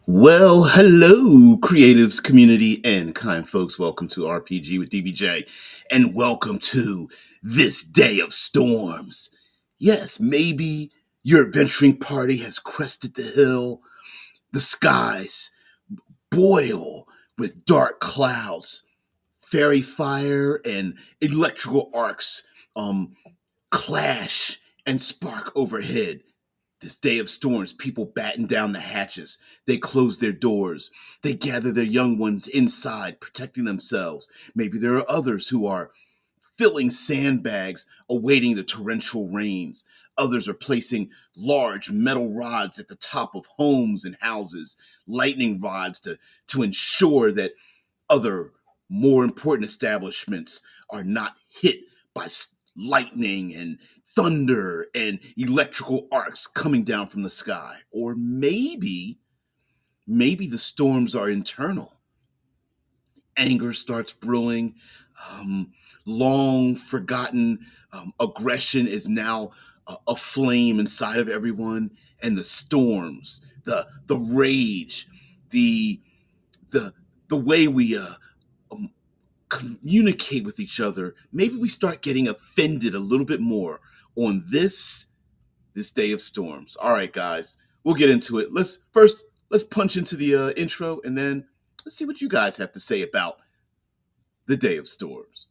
Well, hello, creatives, community, and kind folks. Welcome to RPG with DBJ, and welcome to this day of storms. Yes, maybe your adventuring party has crested the hill. The skies boil with dark clouds, fairy fire, and electrical arcs clash and spark overhead. This day of storms, people batten down the hatches. They close their doors. They gather their young ones inside, protecting themselves. Maybe there are others who are filling sandbags, awaiting the torrential rains. Others are placing large metal rods at the top of homes and houses, lightning rods to ensure that other more important establishments are not hit by lightning and thunder and electrical arcs coming down from the sky. Or maybe the storms are internal. Anger starts brewing. Um, Long forgotten aggression is now a flame inside of everyone, and the storms, the rage, the the the way we um, communicate with each other, maybe we start getting offended a little bit more on this day of storms. All right, guys, we'll get into it. Let's punch into the intro, and then let's see what you guys have to say about the day of storms.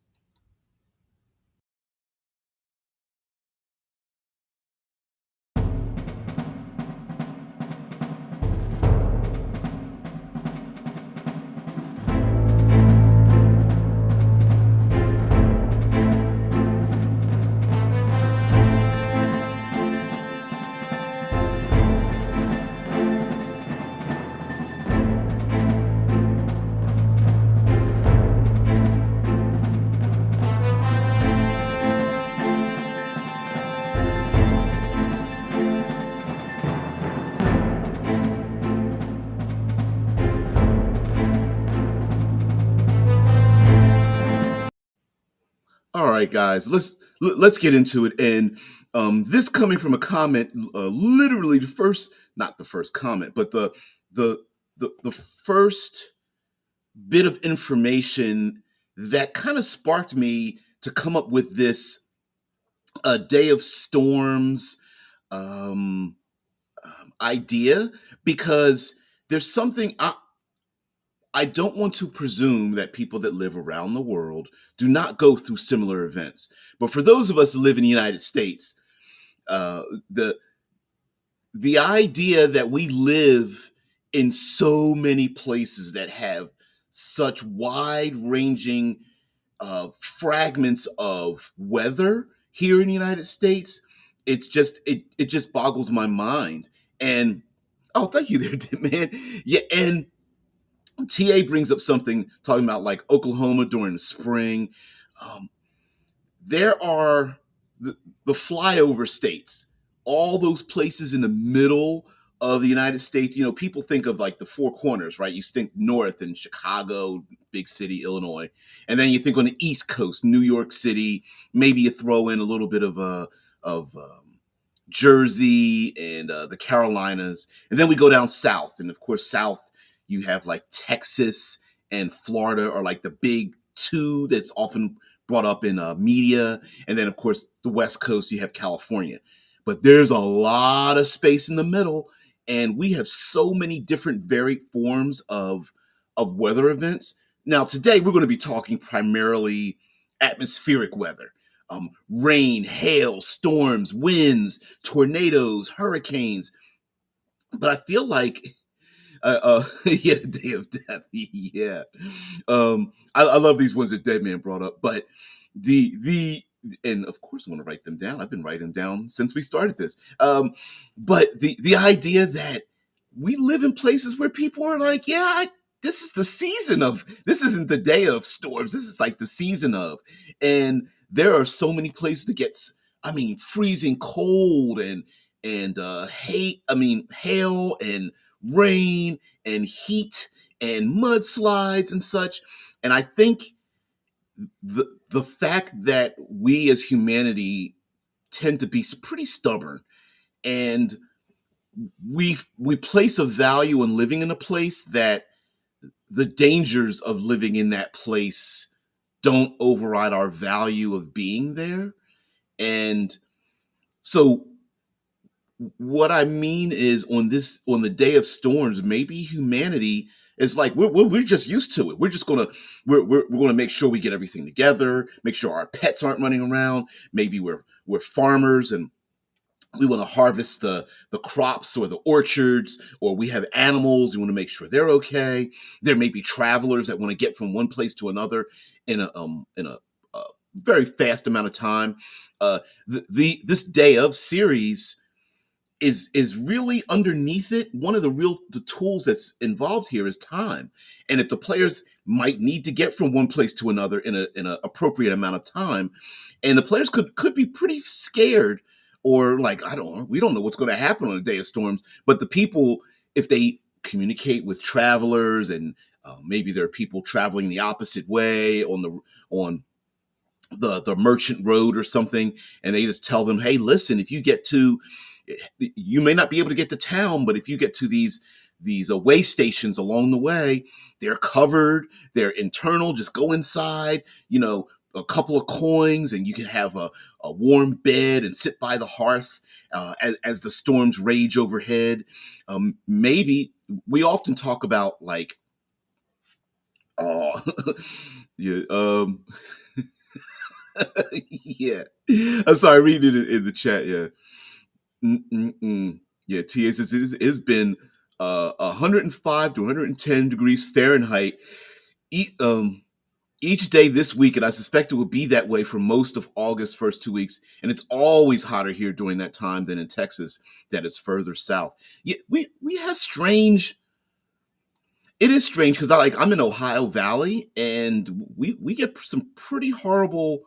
All right, guys, let's get into it. And this coming from a comment, literally the first, not the first comment, but the the first bit of information that kind of sparked me to come up with this day of storms um, idea, because there's something I don't want to presume that people that live around the world do not go through similar events. But for those of us who live in the United States, uh, the the idea that we live in so many places that have such wide ranging fragments of weather here in the United States, it just boggles my mind. And oh, thank you there, man. Yeah, and TA brings up something talking about like Oklahoma during the spring. Um, there are the flyover states, all those places in the middle of the United States. You know, people think of like the four corners, right? You think north in Chicago, big city, Illinois, and then you think on the East Coast, New York City. Maybe you throw in a little bit of Jersey and the Carolinas, and then we go down south, and of course, south you have like Texas and Florida are like the big two that's often brought up in media. And then, of course, the West Coast, you have California. But there's a lot of space in the middle. And we have so many different varied forms of weather events. Now, today, we're going to be talking primarily atmospheric weather. Rain, hail, storms, winds, tornadoes, hurricanes. But I feel like yeah, Day of Death. Yeah. I love these ones that Dead Man brought up, but the and of course I want to write them down. I've been writing them down since we started this. But the idea that we live in places where people are like, yeah, this is the season of. This isn't the day of storms. This is like the season of, and there are so many places to get. I mean, freezing cold and hate. I mean, hail and rain and heat and mudslides and such. And I think the fact that we as humanity tend to be pretty stubborn, and we place a value in living in a place that the dangers of living in that place don't override our value of being there. And so what I mean is, on the day of storms, maybe humanity is like, we're just used to it. We're gonna make sure we get everything together, make sure our pets aren't running around. Maybe we're farmers and we want to harvest the crops or the orchards, or we have animals. We want to make sure they're okay. There may be travelers that want to get from one place to another in a very fast amount of time. This day of series is really underneath it. One of the tools that's involved here is time. And if the players might need to get from one place to another in a appropriate amount of time, and the players could be pretty scared, or like, I don't know, we don't know what's going to happen on a day of storms. But the people, if they communicate with travelers, and maybe there are people traveling the opposite way on the merchant road or something, and they just tell them, hey, listen, if you get to, you may not be able to get to town, but if you get to these way stations along the way, they're covered, they're internal, just go inside, a couple of coins, and you can have a warm bed and sit by the hearth as the storms rage overhead. Maybe we often talk about, like, oh, yeah, yeah. I'm sorry, reading it in the chat. Yeah. Mm-mm-mm. Yeah, TA says it's been 105 to 110 degrees Fahrenheit each, each day this week, and I suspect it will be that way for most of August first 2 weeks. And it's always hotter here during that time than in Texas, that is further south. Yeah, we have strange. It is strange because I'm in Ohio Valley, and we get some pretty horrible.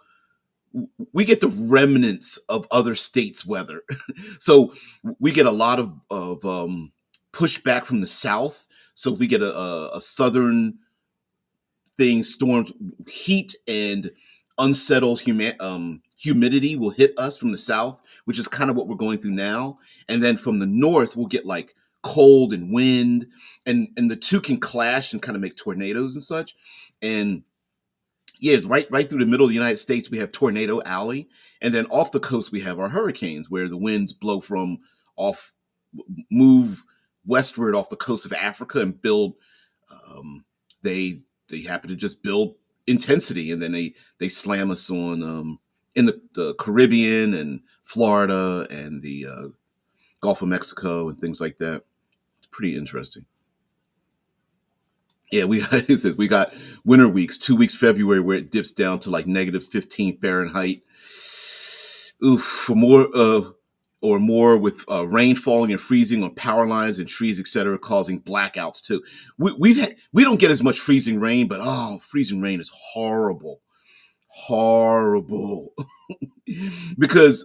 We get the remnants of other states' weather. So we get a lot of pushback from the south. So we get a southern thing, storms, heat and unsettled humidity will hit us from the south, which is kind of what we're going through now. And then from the north, we'll get like cold and wind, and the two can clash and kind of make tornadoes and such. And yeah, right through the middle of the United States, we have Tornado Alley, and then off the coast we have our hurricanes, where the winds blow from off, move westward off the coast of Africa and build. Um, they happen to just build intensity, and then they slam us on in the Caribbean and Florida and the Gulf of Mexico and things like that. It's pretty interesting. Yeah, it says we got winter weeks, 2 weeks February where it dips down to like -15 Fahrenheit. Oof, for more or more, with rain falling and freezing on power lines and trees, etc., causing blackouts too. We don't get as much freezing rain, but oh, freezing rain is horrible, horrible. because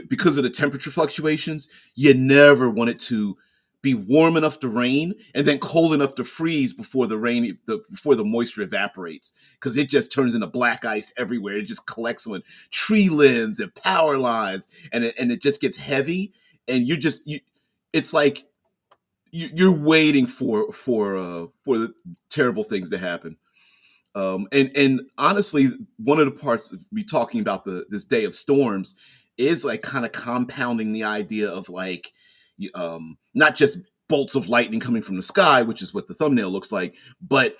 because of the temperature fluctuations, you never want it to be warm enough to rain and then cold enough to freeze before before the moisture evaporates, because it just turns into black ice everywhere. It just collects on tree limbs and power lines, and it just gets heavy, and it's like you're waiting for the terrible things to happen. And honestly, one of the parts of me talking about this day of storms is like kind of compounding the idea of like, not just bolts of lightning coming from the sky, which is what the thumbnail looks like, but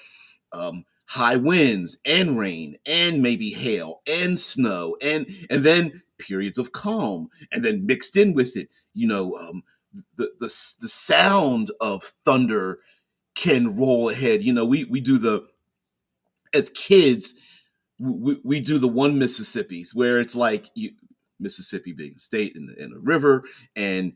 high winds and rain and maybe hail and snow, and then periods of calm, and then mixed in with it, the sound of thunder can roll ahead. We do the as kids, we do the one Mississippi's, where it's like Mississippi being a state and a river, and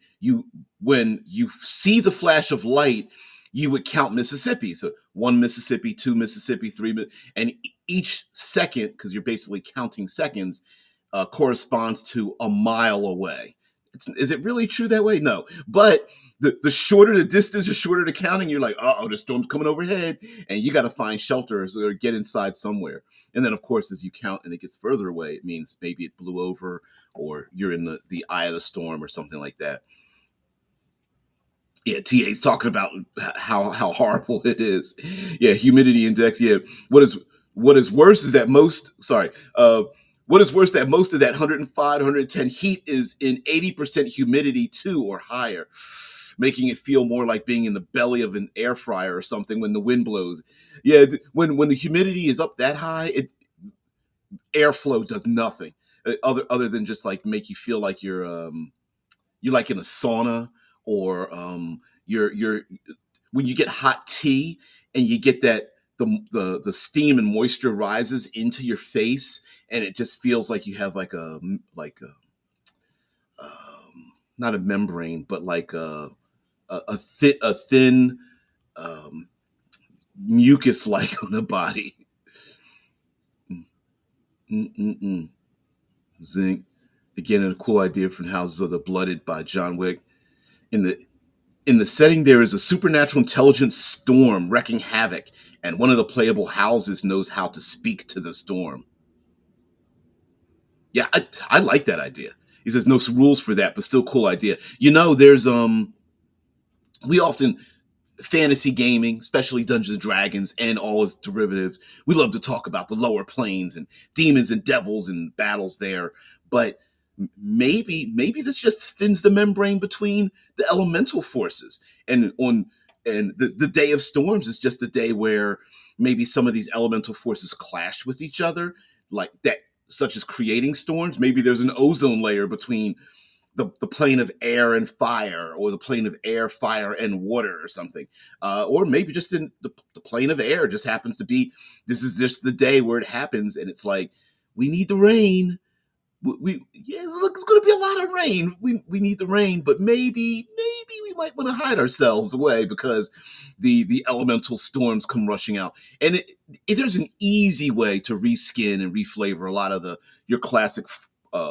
when you see the flash of light, you would count Mississippi. So one Mississippi, two Mississippi, three, and each second, because you're basically counting seconds, corresponds to a mile away. Is it really true that way? No, but the shorter the distance, the shorter the counting. You're like, oh, the storm's coming overhead, and you got to find shelters or get inside somewhere. And then, of course, as you count and it gets further away, it means maybe it blew over, or you're in the eye of the storm or something like that. Yeah, TA's talking about how horrible it is. Yeah, humidity index. Yeah, what is what is worse is that most. Sorry. What is worse that most of that 105, 110 heat is in 80% humidity too or higher, making it feel more like being in the belly of an air fryer or something when the wind blows. Yeah, when the humidity is up that high, it airflow does nothing other than just like make you feel like you're like in a sauna, or you're when you get hot tea and you get that the steam and moisture rises into your face, and it just feels like you have like a not a membrane, but like a thin um, mucus like on the body. Mm-mm-mm. Zinc. Again, a cool idea from Houses of the Blooded by John Wick. In the In the setting, there is a supernatural intelligence storm wreaking havoc, and one of the playable houses knows how to speak to the storm. Yeah, I like that idea. He says no rules for that, but still cool idea. There's we often fantasy gaming, especially Dungeons and Dragons and all its derivatives. We love to talk about the lower planes and demons and devils and battles there, but maybe this just thins the membrane between the elemental forces. And the day of storms is just a day where maybe some of these elemental forces clash with each other, like that, such as creating storms. Maybe there's an ozone layer between the plane of air and fire, or the plane of air, fire, and water, or something. Or maybe just in the plane of air just happens to be, this is just the day where it happens, and it's like, we need the rain. Yeah, look, it's going to be a lot of rain. We need the rain, but maybe we might want to hide ourselves away because the elemental storms come rushing out. And there's an easy way to reskin and reflavor a lot of the your classic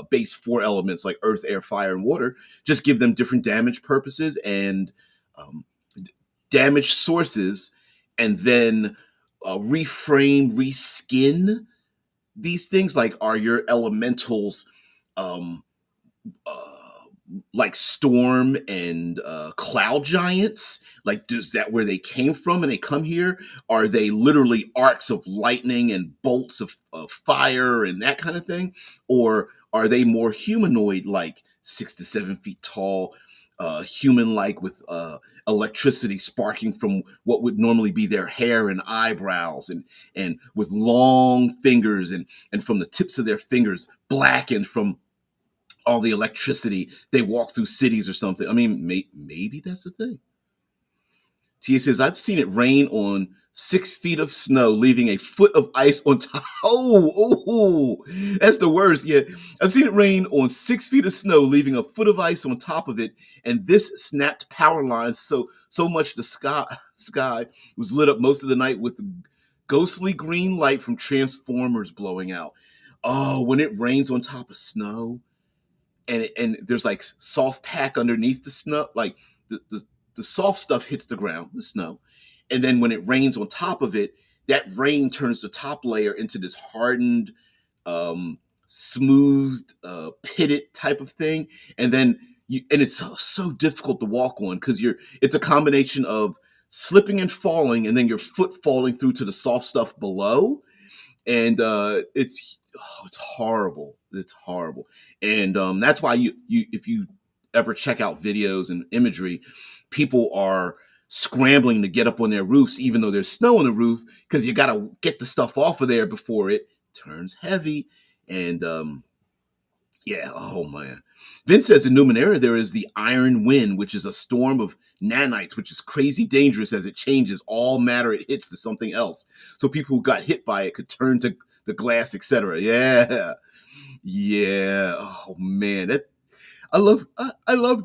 base four elements like earth, air, fire, and water. Just give them different damage purposes and um, damage sources, and then reframe, reskin these things. Like, are your elementals um uh like storm and cloud giants? Like, does that where they came from and they come here? Are they literally arcs of lightning and bolts of fire and that kind of thing? Or are they more humanoid, like 6 to 7 feet tall, human like, with electricity sparking from what would normally be their hair and eyebrows, and with long fingers, and from the tips of their fingers blackened from all the electricity, they walk through cities or something. I mean, maybe that's the thing. Tia says, I've seen it rain on 6 feet of snow, leaving a foot of ice on top. That's the worst. Yeah, I've seen it rain on 6 feet of snow, leaving a foot of ice on top of it. And this snapped power lines so much the sky was lit up most of the night with ghostly green light from transformers blowing out. Oh, when it rains on top of snow, and there's like soft pack underneath the snow, like the soft stuff hits the ground, the snow, and then when it rains on top of it, that rain turns the top layer into this hardened, smoothed, pitted type of thing. And then and it's so difficult to walk on, because it's a combination of slipping and falling, and then your foot falling through to the soft stuff below. And it's horrible. It's horrible. And that's why you if you ever check out videos and imagery, people are scrambling to get up on their roofs even though there's snow on the roof, because you got to get the stuff off of there before it turns heavy. And yeah, oh man. Vince says in Numenera there is the Iron Wind, which is a storm of nanites, which is crazy dangerous as it changes all matter it hits to something else. So people who got hit by it could turn to the glass, etc. Yeah, yeah. Oh man, I love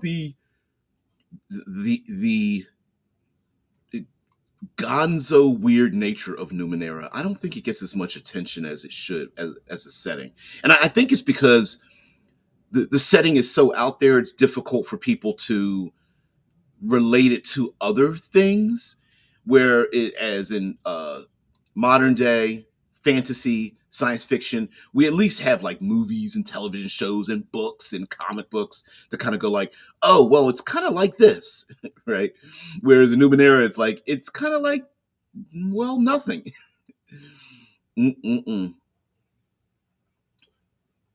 the gonzo weird nature of Numenera. I don't think it gets as much attention as it should as a setting, and I think it's because the setting is so out there. It's difficult for people to relate it to other things, where it, as in modern day fantasy, science fiction, we at least have like movies and television shows and books and comic books to kind of go like, oh, well, it's kind of like this, right? Whereas in Numenera, it's like, it's kind of like, well, nothing. Mm-mm-mm.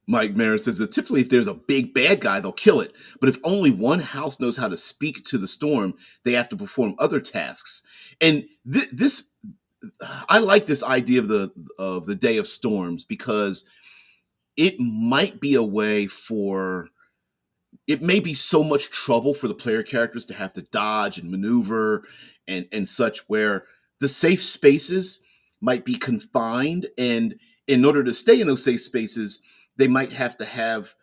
Mike Marin says that typically if there's a big bad guy, they'll kill it. But if only one house knows how to speak to the storm, they have to perform other tasks. And this, I like this idea of the Day of Storms because it might be a way for it may be so much trouble for the player characters to have to dodge and maneuver and such where the safe spaces might be confined, and in order to stay in those safe spaces they might have to have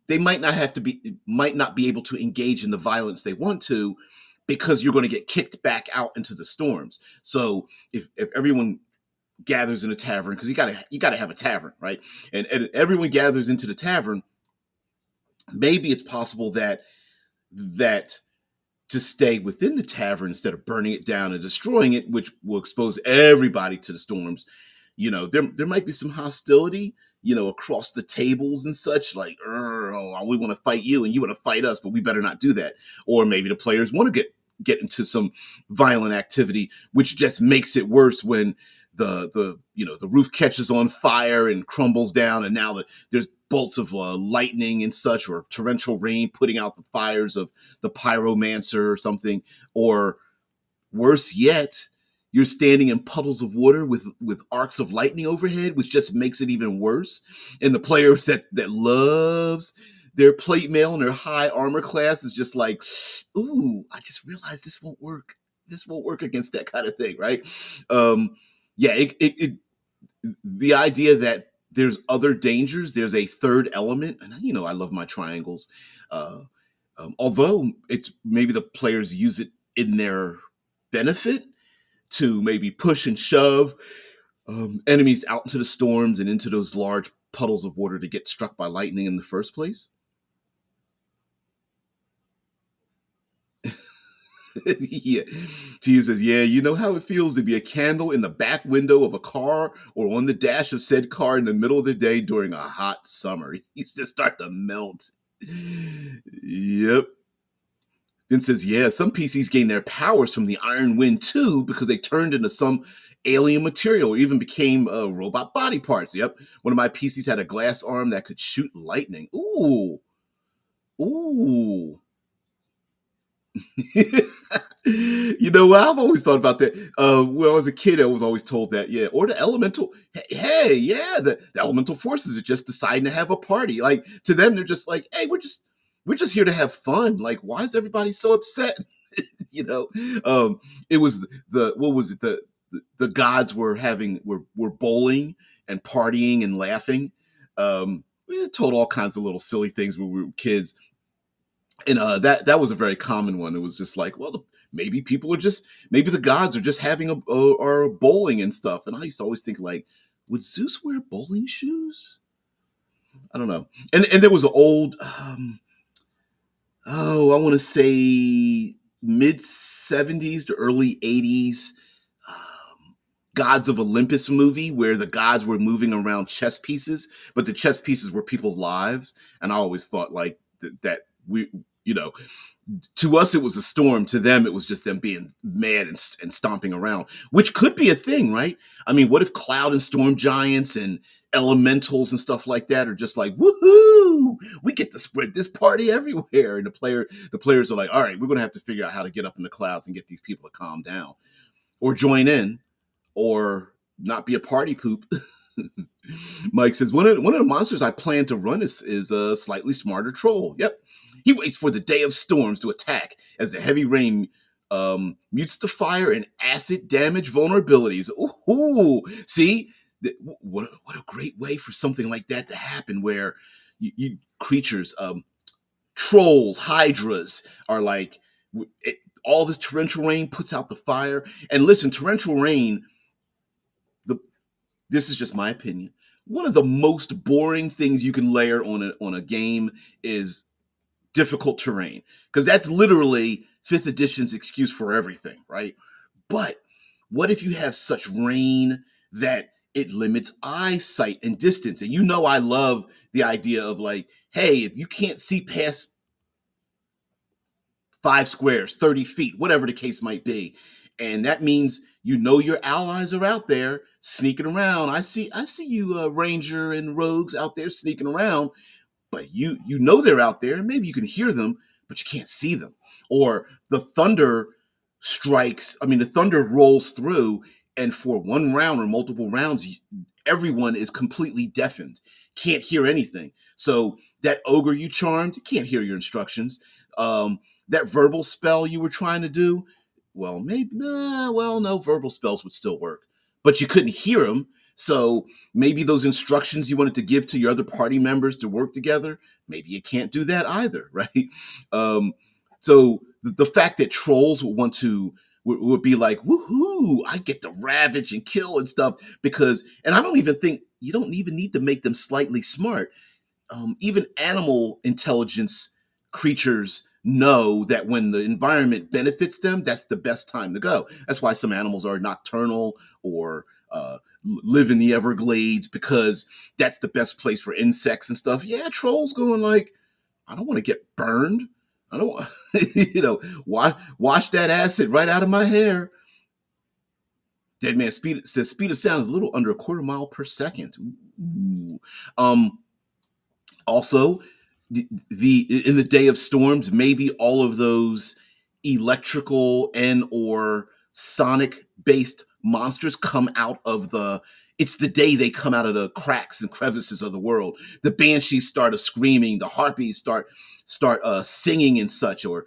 they might not be able to engage in the violence they want to because you're going to get kicked back out into the storms. So if everyone gathers in a tavern, because you gotta have a tavern, right? And everyone gathers into the tavern, maybe it's possible that to stay within the tavern instead of burning it down and destroying it, which will expose everybody to the storms. There might be some hostility, across the tables and such, like, oh, we want to fight you and you want to fight us, but we better not do that. Or maybe the players want to get into some violent activity, which just makes it worse when the roof catches on fire and crumbles down, and now there's bolts of lightning and such, or torrential rain putting out the fires of the pyromancer or something. Or worse yet, you're standing in puddles of water with arcs of lightning overhead, which just makes it even worse. And the players that loves their plate mail and their high armor class is just like, ooh, I just realized this won't work. This won't work against that kind of thing, right? Yeah, the idea that there's other dangers, there's a third element, and I love my triangles. Uh, Although it's maybe the players use it in their benefit to maybe push and shove enemies out into the storms and into those large puddles of water to get struck by lightning in the first place. Yeah. Tia says, yeah, you know how it feels to be a candle in the back window of a car or on the dash of said car in the middle of the day during a hot summer. He's just start to melt. Yep. Then says, yeah, some PCs gain their powers from the Iron Wind too because they turned into some alien material or even became robot body parts. Yep. One of my PCs had a glass arm that could shoot lightning. Ooh. Ooh. I've always thought about that. When I was a kid, I was always told that, yeah. Or the elemental, hey, yeah, the elemental forces are just deciding to have a party. Like to them, they're just like, hey, we're just here to have fun. Like, why is everybody so upset? you know, it was the what was it the gods were bowling and partying and laughing. We told all kinds of little silly things when we were kids, and that was a very common one. It was just like, well, maybe the gods are just having are bowling and stuff. And I used to always think like, would Zeus wear bowling shoes? I don't know. And there was an old, I want to say mid 70s to early 80s Gods of Olympus movie where the gods were moving around chess pieces, but the chess pieces were people's lives. And I always thought like that we, you know, to us it was a storm, to them it was just them being mad and stomping around, which could be a thing, right? I mean, what if cloud and storm giants and elementals and stuff like that are just like, woohoo, we get to spread this party everywhere, and the players are like, all right, we're gonna have to figure out how to get up in the clouds and get these people to calm down or join in or not be a party poop. Mike says one of the monsters I plan to run is a slightly smarter troll. Yep, he waits for the day of storms to attack as the heavy rain mutes the fire and acid damage vulnerabilities. Ooh, see, what a great way for something like that to happen, where you creatures, trolls, hydras are like all this torrential rain puts out the fire. And listen, torrential rain, the this is just my opinion. One of the most boring things you can layer on a game is difficult terrain, because that's literally fifth edition's excuse for everything, right? But what if you have such rain that it limits eyesight and distance. And you know, I love the idea of like, hey, if you can't see past 5 squares, 30 feet, whatever the case might be. And that means you know your allies are out there sneaking around. I see you, Ranger and Rogues out there sneaking around, but you know they're out there, and maybe you can hear them, but you can't see them. Or the thunder strikes. I mean, the thunder rolls through, and for one round or multiple rounds, everyone is completely deafened, can't hear anything. So that ogre you charmed can't hear your instructions. That verbal spell you were trying to do, well, maybe, well, no, verbal spells would still work, but you couldn't hear them. So maybe those instructions you wanted to give to your other party members to work together, maybe you can't do that either, right? Um, so the fact that trolls would want to would be like, woohoo, I get to ravage and kill and stuff because, and I don't even think you don't even need to make them slightly smart. Even animal intelligence creatures know that when the environment benefits them, that's the best time to go. That's why some animals are nocturnal or live in the Everglades because that's the best place for insects and stuff. Yeah, trolls going like, I don't want to get burned. I don't want, wash that acid right out of my hair. Dead man speed says speed of sound is a little under a quarter mile per second. Ooh. Also, in the day of storms, maybe all of those electrical and or sonic based monsters come out of the. It's the day they come out of the cracks and crevices of the world. The banshees start screaming. The harpies start singing and such, or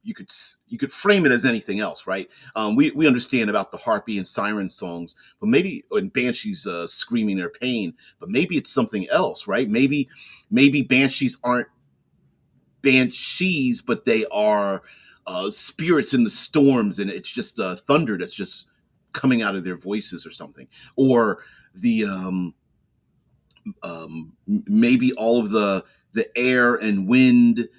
you could frame it as anything else, right? We understand about the harpy and siren songs, but maybe and banshees screaming their pain, but maybe it's something else, right? Maybe banshees aren't banshees, but they are spirits in the storms, and it's just thunder that's just coming out of their voices or something, or the maybe all of the air and wind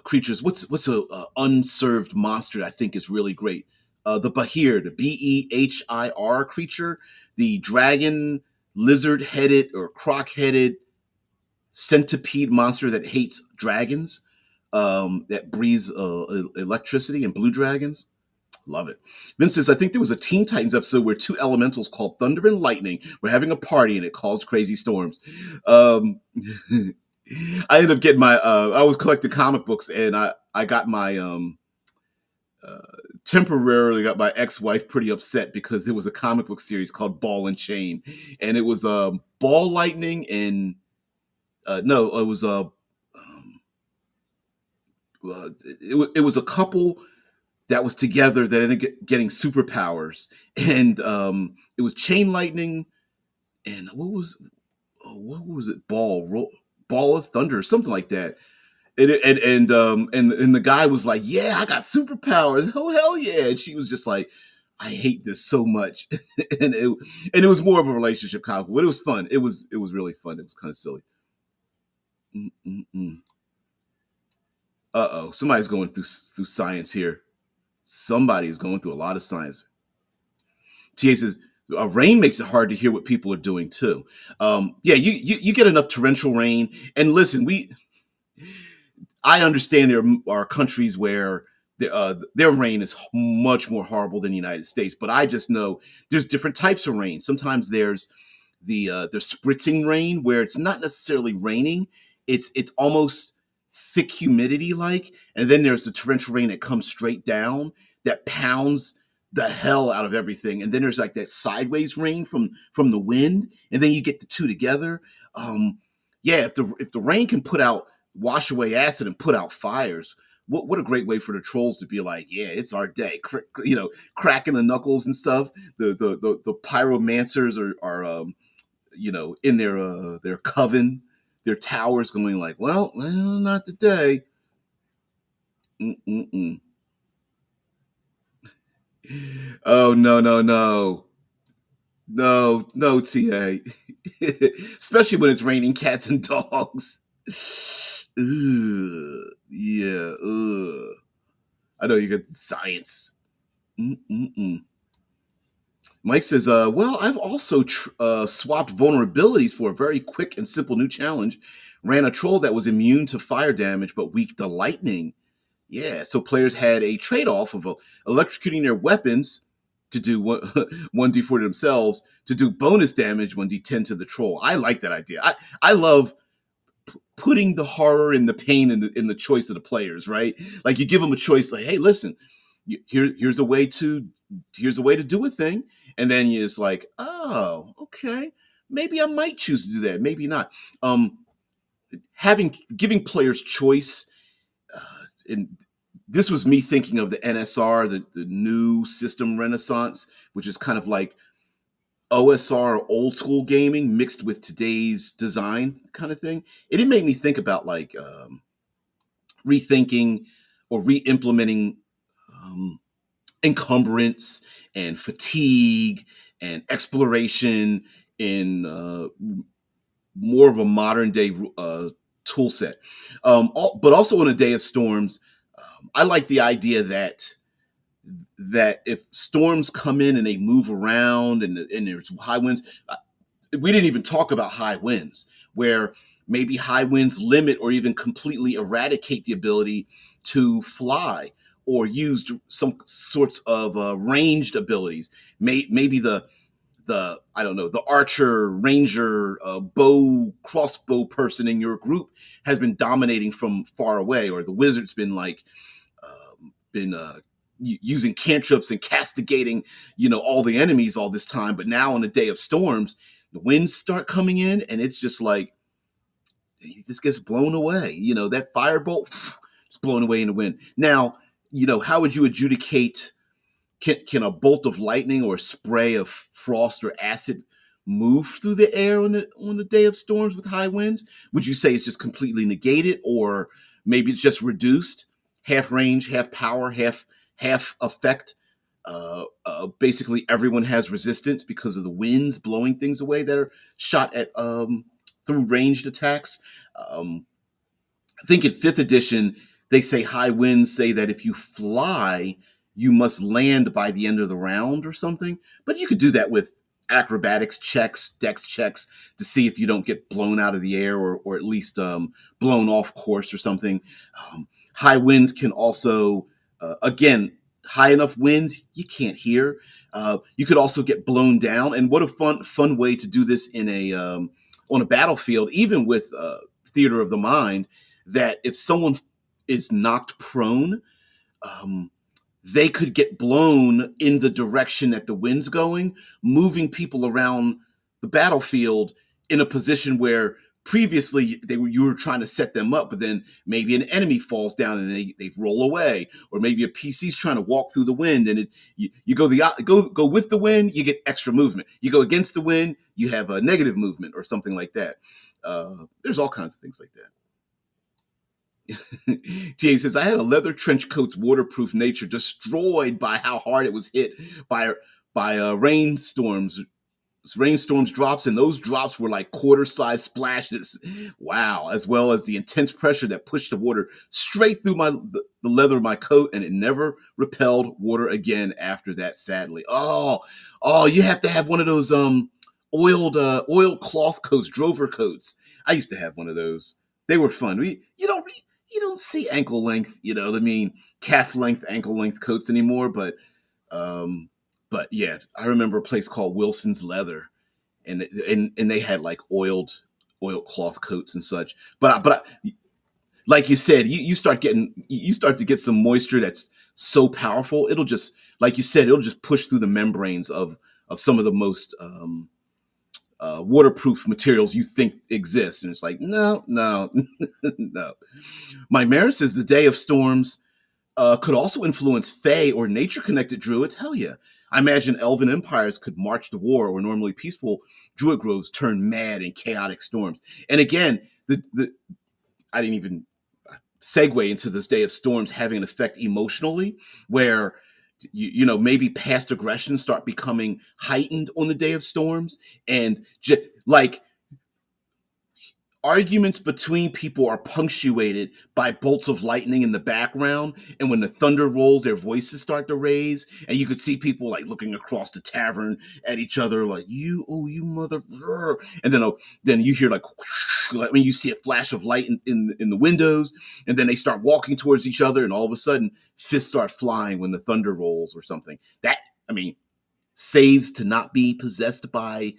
creatures. What's a unserved monster that I think is really great? The Bahir, the Behir creature, the dragon, lizard headed or croc headed centipede monster that hates dragons, that breathes electricity and blue dragons. Love it. Vince says, I think there was a Teen Titans episode where two elementals called Thunder and Lightning were having a party and it caused crazy storms. Um, I ended up getting my, I was collecting comic books and I got my, uh, temporarily got my ex-wife pretty upset because there was a comic book series called Ball and Chain. And it was Ball Lightning and, no, it was it was a couple that was together that ended up getting superpowers, and it was Chain Lightning and what was it? Ball of Thunder, something like that. And the guy was like, "Yeah, I got superpowers. Oh hell yeah!" And she was just like, "I hate this so much." And it was more of a relationship conflict, but it was fun. It was really fun. It was kind of silly. Mm-mm-mm. Uh-oh, somebody's going through science here. Somebody is going through a lot of science. TA says, rain makes it hard to hear what people are doing too. Yeah, you get enough torrential rain, and listen, I understand there are countries where their rain is much more horrible than the United States, but I just know there's different types of rain. Sometimes there's spritzing rain where it's not necessarily raining; it's almost thick humidity like, and then there's the torrential rain that comes straight down that pounds the hell out of everything, and then there's like that sideways rain from the wind, and then you get the two together. Yeah, if the rain can wash away acid and put out fires. What a great way for the trolls to be like, yeah, it's our day, cracking the knuckles and stuff. The pyromancers are in their coven, their towers, going like, well, not today. Mm-mm-mm. Oh no no no no TA, especially when it's raining cats and dogs. Ugh, yeah. Ugh. I know you got science. Mm-mm-mm. Mike says, well, I've also swapped vulnerabilities for a very quick and simple new challenge. Ran a troll that was immune to fire damage but weak to lightning. Yeah, so players had a trade off of electrocuting their weapons to do 1d4 to themselves to do bonus damage 1d10 to the troll. I like that idea. I love putting the horror and the pain in the choice of the players, right? Like you give them a choice, like, hey, listen, here's a way to do a thing, and then you're just like, oh, okay, maybe I might choose to do that, maybe not. Having giving players choice, and this was me thinking of the NSR, the new system renaissance, which is kind of like OSR, old school gaming mixed with today's design kind of thing. And it made me think about like rethinking or re-implementing um, encumbrance and fatigue and exploration in more of a modern day tool set. But also in a day of storms, I like the idea that if storms come in and they move around and there's high winds, we didn't even talk about high winds, where maybe high winds limit or even completely eradicate the ability to fly or use some sorts of ranged abilities. Maybe the I don't know, the archer, ranger, bow, crossbow person in your group has been dominating from far away, or the wizard's been like been using cantrips and castigating, all the enemies all this time. But now on a day of storms, the winds start coming in, and it's just like it just gets blown away. That firebolt, it's blown away in the wind. Now, how would you adjudicate? Can a bolt of lightning or a spray of frost or acid move through the air on the day of storms with high winds? Would you say it's just completely negated, or maybe it's just reduced, half range, half power, half effect? Basically, everyone has resistance because of the winds blowing things away that are shot at through ranged attacks. I think in fifth edition, they say high winds say that if you fly, you must land by the end of the round or something. But you could do that with acrobatics checks, dex checks to see if you don't get blown out of the air, or at least blown off course or something. High winds can also, again, high enough winds you can't hear. You could also get blown down. And what a fun way to do this in a on a battlefield, even with theater of the mind, that if someone is knocked prone, um, they could get blown in the direction that the wind's going, moving people around the battlefield in a position where previously you were trying to set them up, but then maybe an enemy falls down and they roll away, or maybe a PC's trying to walk through the wind, and you go with the wind, you get extra movement. You go against the wind, you have a negative movement or something like that. There's all kinds of things like that. TA says, I had a leather trench coat's waterproof nature destroyed by how hard it was hit by rainstorms drops, and those drops were like quarter-sized splashes. Wow. As well as the intense pressure that pushed the water straight through the leather of my coat, and it never repelled water again after that, sadly. Oh, you have to have one of those oiled cloth coats, drover coats. I used to have one of those. They were fun. You don't see ankle length, calf length, ankle length coats anymore, um but yeah, I remember a place called Wilson's Leather, and they had like oiled cloth coats and such. Like you said, you start to get some moisture that's so powerful, it'll just, like you said, it'll just push through the membranes of some of the most waterproof materials you think exist, and it's like, no, no, no. My Mary says the day of storms could also influence Fey or nature-connected druids. Hell yeah. I imagine elven empires could march to war, or normally peaceful druid groves turn mad in chaotic storms. And again, I didn't even segue into this day of storms having an effect emotionally, where maybe past aggressions start becoming heightened on the day of storms, and like arguments between people are punctuated by bolts of lightning in the background, and when the thunder rolls their voices start to raise, and you could see people like looking across the tavern at each other like, you, oh, you mother, and then you hear like like when you see a flash of light in the windows, and then they start walking towards each other, and all of a sudden fists start flying when the thunder rolls or something. That, I mean, saves to not be possessed by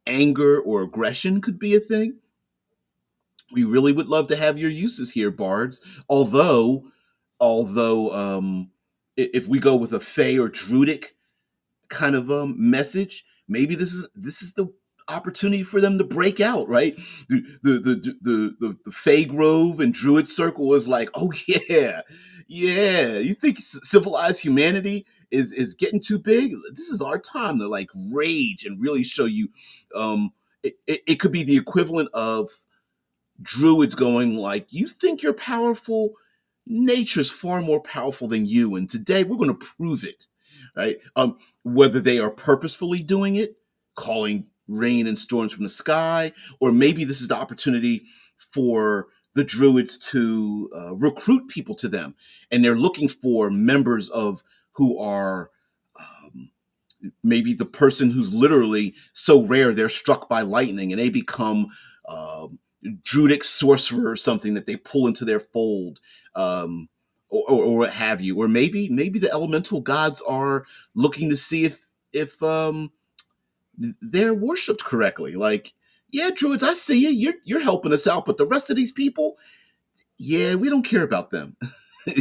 anger or aggression could be a thing. We really would love to have your uses here, bards. Although, if we go with a fey or druidic kind of message, maybe this is the opportunity for them to break out, right? The fey grove and druid circle is like, oh yeah, yeah. You think civilized humanity is getting too big? This is our time to like rage and really show you. It could be the equivalent of druids going like, you think you're powerful, nature's far more powerful than you, and today we're going to prove it, right? Whether they are purposefully doing it, calling rain and storms from the sky, or maybe this is the opportunity for the druids to recruit people to them, and they're looking for members of who are maybe the person who's literally so rare they're struck by lightning and they become uh, druidic sorcerer or something that they pull into their fold, or what have you. Or maybe the elemental gods are looking to see if they're worshipped correctly. Like, yeah, druids, I see you. You're helping us out, but the rest of these people, yeah, we don't care about them.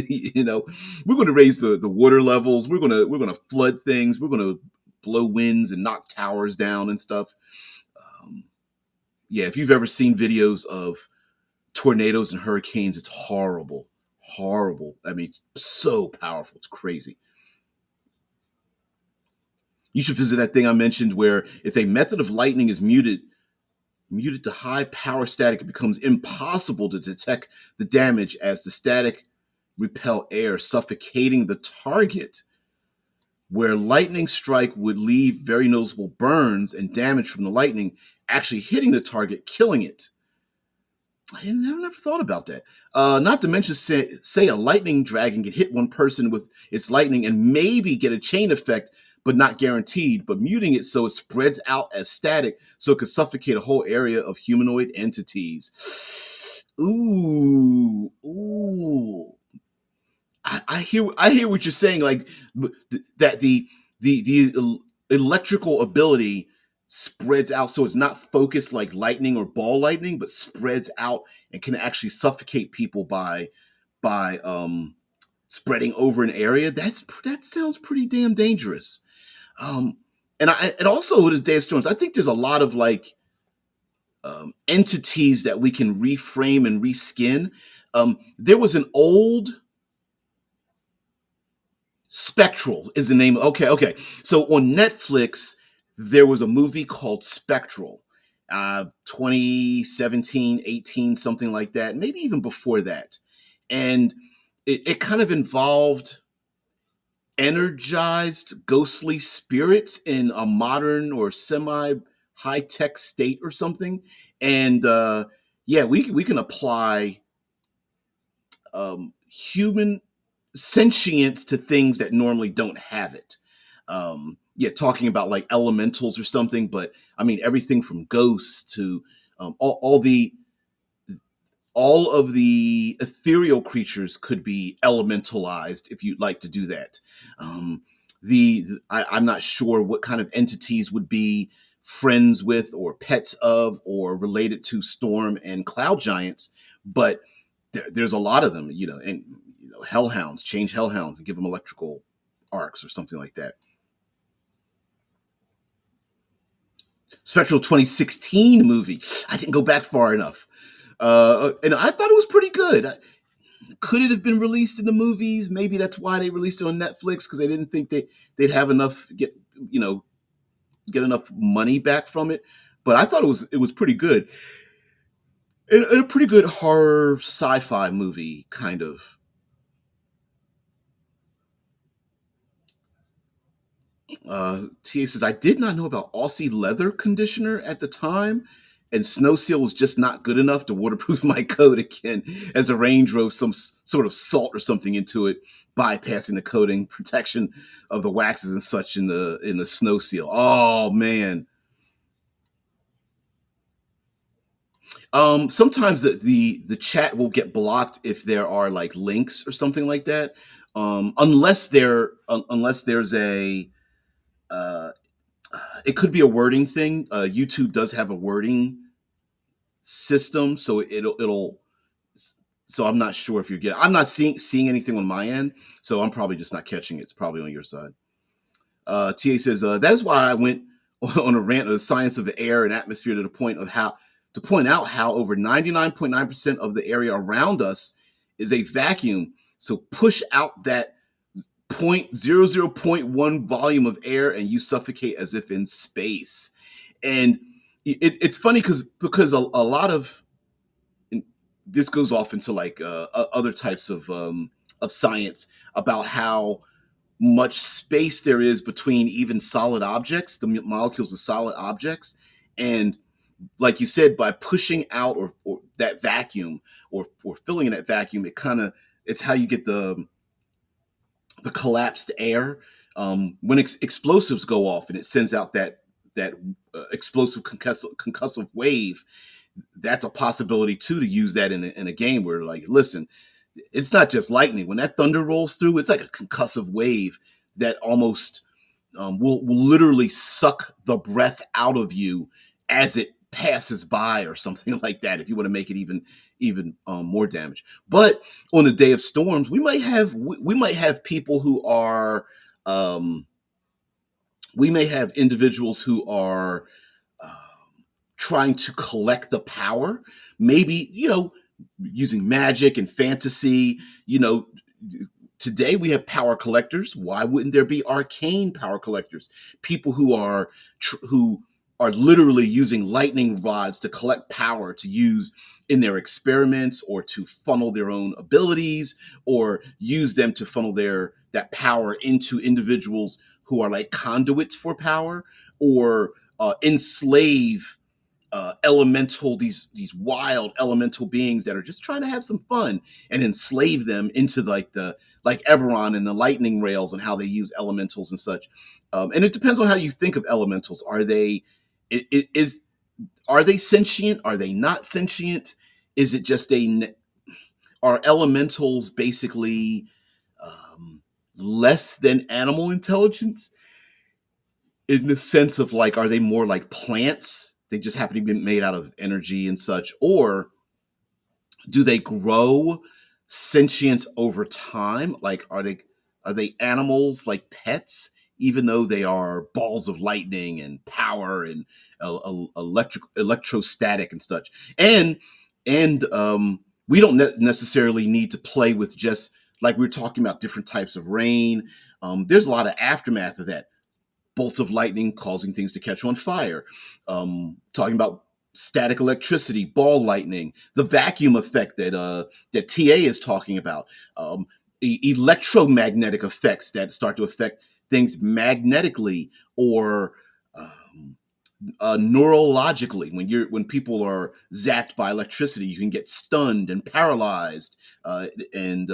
You know, we're going to raise the water levels. We're going to flood things. We're going to blow winds and knock towers down and stuff. Um, yeah, if you've ever seen videos of tornadoes and hurricanes, it's horrible, horrible. I mean, it's so powerful. It's crazy. You should visit that thing I mentioned where if a method of lightning is muted to high power static, it becomes impossible to detect the damage as the static repel air, suffocating the target. Where lightning strike would leave very noticeable burns and damage from the lightning actually hitting the target, killing it. I never thought about that. Not to mention, say a lightning dragon can hit one person with its lightning and maybe get a chain effect, but not guaranteed. But muting it so it spreads out as static, so it could suffocate a whole area of humanoid entities. Ooh, ooh. I hear what you're saying. Like that the electrical ability spreads out, so it's not focused like lightning or ball lightning, but spreads out and can actually suffocate people by spreading over an area. That sounds pretty damn dangerous. Um, and also with the Day of Storms, I think there's a lot of like entities that we can reframe and reskin. There was an old Spectral is the name. Okay, okay. So on Netflix, there was a movie called Spectral, 2017, 18, something like that, maybe even before that. And it kind of involved energized ghostly spirits in a modern or semi high tech state or something. And yeah, we can apply human sentience to things that normally don't have it. Yeah, talking about like elementals or something, but I mean everything from ghosts to all of the ethereal creatures could be elementalized if you'd like to do that. Um, I'm not sure what kind of entities would be friends with or pets of or related to storm and cloud giants, but there's a lot of them, and hellhounds, change hellhounds and give them electrical arcs or something like that. Spectral 2016 movie. I didn't go back far enough. And I thought it was pretty good. Could it have been released in the movies? Maybe that's why they released it on Netflix, because they didn't think they'd have enough you know get enough money back from it. But I thought it was pretty good, and a pretty good horror sci-fi movie kind of. TA says, I did not know about Aussie leather conditioner at the time. and Snow Seal was just not good enough to waterproof my coat again, as the rain drove some sort of salt or something into it, bypassing the coating protection of the waxes and such in the Snow Seal. Oh man. Sometimes the chat will get blocked if there are like links or something like that. Unless there's a uh, it could be a wording thing. YouTube does have a wording system, so it'll. So I'm not sure if you're getting. I'm not seeing anything on my end, so I'm probably just not catching it. It's probably on your side. TA says that is why I went on a rant of the science of the air and atmosphere to the point of how to point out how over 99.9% of the area around us is a vacuum. So push out that 0.00.1 volume of air and you suffocate as if in space. And it's funny because a lot of this goes off into like other types of science about how much space there is between even solid objects, the molecules of solid objects. And like you said, by pushing out or that vacuum or filling in that vacuum, it's how you get the collapsed air. When explosives go off and it sends out that explosive concussive wave, that's a possibility too to use that in a game where like, listen, it's not just lightning. When that thunder rolls through, it's like a concussive wave that almost will literally suck the breath out of you as it passes by or something like that. If you want to make it even more damage. But on the day of storms, we might have people who are we may have individuals who are trying to collect the power, maybe, using magic and fantasy. Today we have power collectors. Why wouldn't there be arcane power collectors? People who are literally using lightning rods to collect power to use in their experiments or to funnel their own abilities or use them to funnel that power into individuals who are like conduits for power or enslave these wild elemental beings that are just trying to have some fun and enslave them into like Eberron and the lightning rails and how they use elementals and such. And it depends on how you think of elementals. Are they sentient? Are they not sentient? Is it just are elementals basically less than animal intelligence in the sense of like, are they more like plants? They just happen to be made out of energy and such, or do they grow sentience over time? Like, are they animals like pets, even though they are balls of lightning and power and electrostatic and such? And we don't necessarily need to play with just like we were talking about different types of rain. There's a lot of aftermath of that. Bolts of lightning causing things to catch on fire. Talking about static electricity, ball lightning, the vacuum effect that TA is talking about, electromagnetic effects that start to affect things magnetically or neurologically. When people are zapped by electricity, you can get stunned and paralyzed and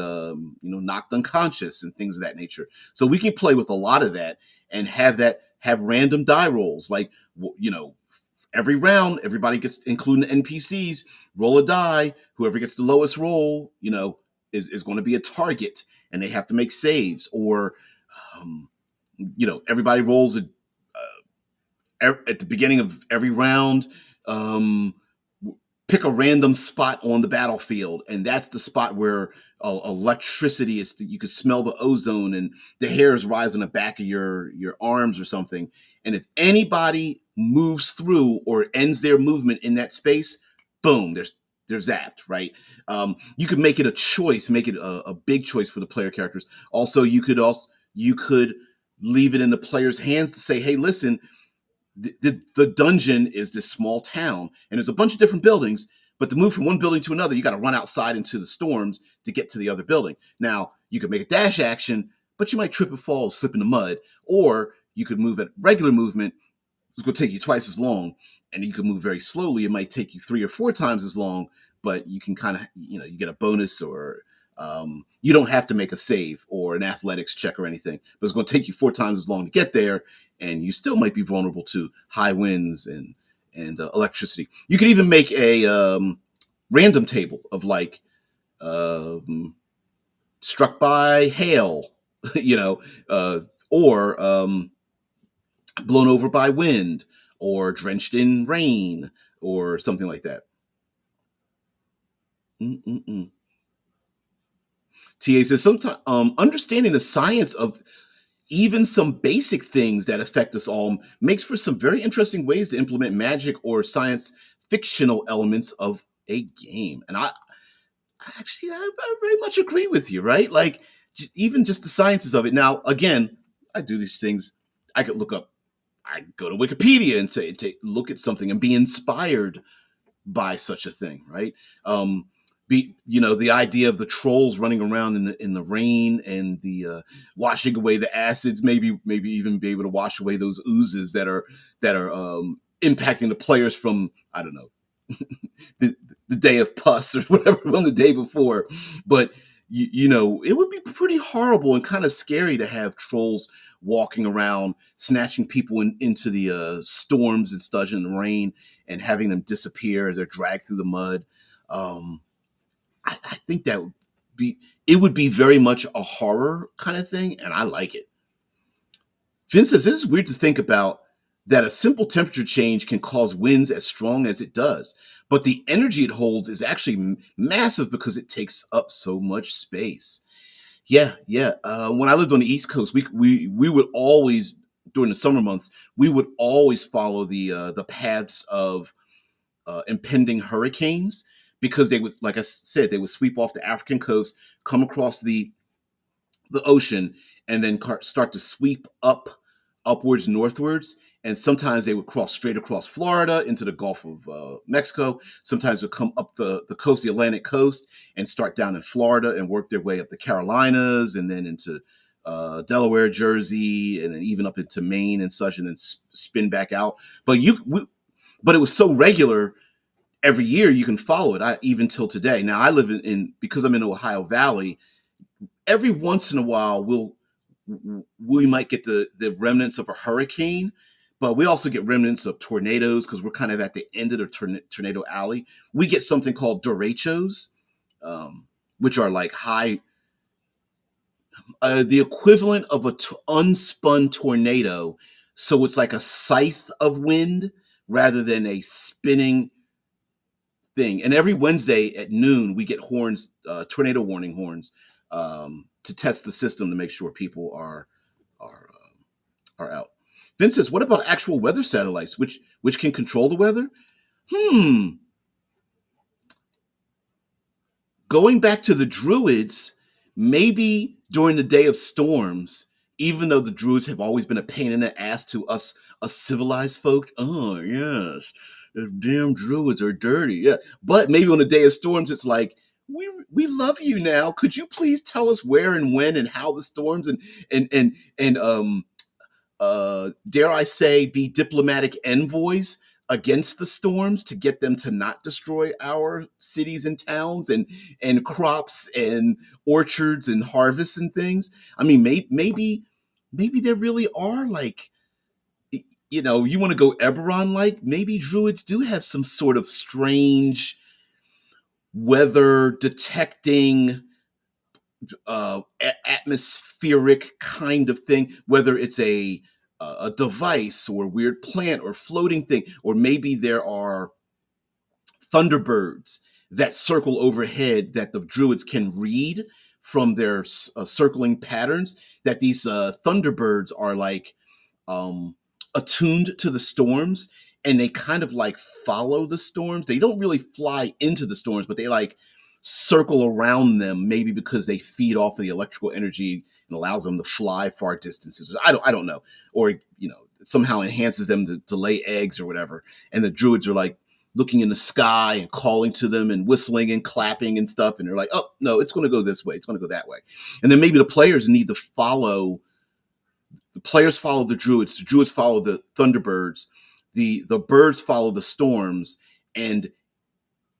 knocked unconscious and things of that nature. So we can play with a lot of that and have random die rolls. Like, every round, everybody gets, including the NPCs, roll a die. Whoever gets the lowest roll, is going to be a target, and they have to make saves. Or, everybody rolls at the beginning of every round. Pick a random spot on the battlefield, and that's the spot where electricity is. You could smell the ozone, and the hairs rise on the back of your arms or something. And if anybody moves through or ends their movement in that space, boom, they're zapped. Right? You could make it a choice, make it a big choice for the player characters. Also, you could leave it in the player's hands to say, hey, listen. The dungeon is this small town, and there's a bunch of different buildings. But to move from one building to another, you got to run outside into the storms to get to the other building. Now, you could make a dash action, but you might trip and fall, slip in the mud. Or you could move at regular movement. It's going to take you twice as long, and you can move very slowly. It might take you 3 or 4 times as long, but you can kind of, you get a bonus, or you don't have to make a save or an athletics check or anything, but it's going to take you 4 times as long to get there, and you still might be vulnerable to high winds and electricity. You could even make a random table of like struck by hail, you know, or blown over by wind, or drenched in rain, or something like that. Mm-mm-mm. TA says sometimes understanding the science of even some basic things that affect us all makes for some very interesting ways to implement magic or science fictional elements of a game. And I very much agree with you, right? Like, even just the sciences of it. Now, again, I do these things. I could look up, I go to Wikipedia and say, look at something and be inspired by such a thing, right? The idea of the trolls running around in the rain, and the washing away the acids, maybe even be able to wash away those oozes that are impacting the players from, I don't know, the, the day of pus or whatever from the day before. But it would be pretty horrible and kind of scary to have trolls walking around, snatching people into the storms and sludge and the rain, and having them disappear as they're dragged through the mud. Um, I think it would be very much a horror kind of thing, and I like it. Finn says, it is weird to think about that a simple temperature change can cause winds as strong as it does, but the energy it holds is actually massive because it takes up so much space. Yeah, yeah. When I lived on the East Coast, we would always, during the summer months, we would always follow the paths of impending hurricanes, because they would, like I said, they would sweep off the African coast, come across the ocean, and then start to sweep upwards, northwards. And sometimes they would cross straight across Florida into the Gulf of Mexico. Sometimes they'll come up the coast, the Atlantic coast, and start down in Florida and work their way up the Carolinas, and then into Delaware, Jersey, and then even up into Maine and such, and then spin back out. But it was so regular every year, you can follow it. Even till today. Now I live in because I'm in the Ohio Valley. Every once in a while, we might get the remnants of a hurricane, but we also get remnants of tornadoes, because we're kind of at the end of the tornado alley. We get something called derechos, which are like the equivalent of a unspun tornado. So it's like a scythe of wind rather than a spinning thing. And every Wednesday at noon, we get horns, tornado warning horns, to test the system to make sure people are out. Vince says, "What about actual weather satellites, which can control the weather?" Hmm. Going back to the Druids, maybe during the day of storms, even though the Druids have always been a pain in the ass to us civilized folk. Oh yes, the damn Druids are dirty. Yeah, but maybe on the day of storms, it's like, we love you now. Could you please tell us where and when and how the storms, and dare I say, be diplomatic envoys against the storms to get them to not destroy our cities and towns and crops and orchards and harvests and things. I mean, maybe there really are, like, you want to go Eberron, like maybe druids do have some sort of strange weather detecting atmospheric kind of thing, whether it's a device or a weird plant or floating thing, or maybe there are thunderbirds that circle overhead that the druids can read from their circling patterns, that these thunderbirds are like um, attuned to the storms, and they kind of like follow the storms. They don't really fly into the storms, but they like circle around them, maybe because they feed off of the electrical energy and allows them to fly far distances. I don't know, or somehow enhances them to lay eggs or whatever. And the druids are like looking in the sky and calling to them and whistling and clapping and stuff, and they're like, oh no, it's going to go this way, it's going to go that way. And then maybe the players need to follow. The players follow the druids follow the thunderbirds, the birds follow the storms, and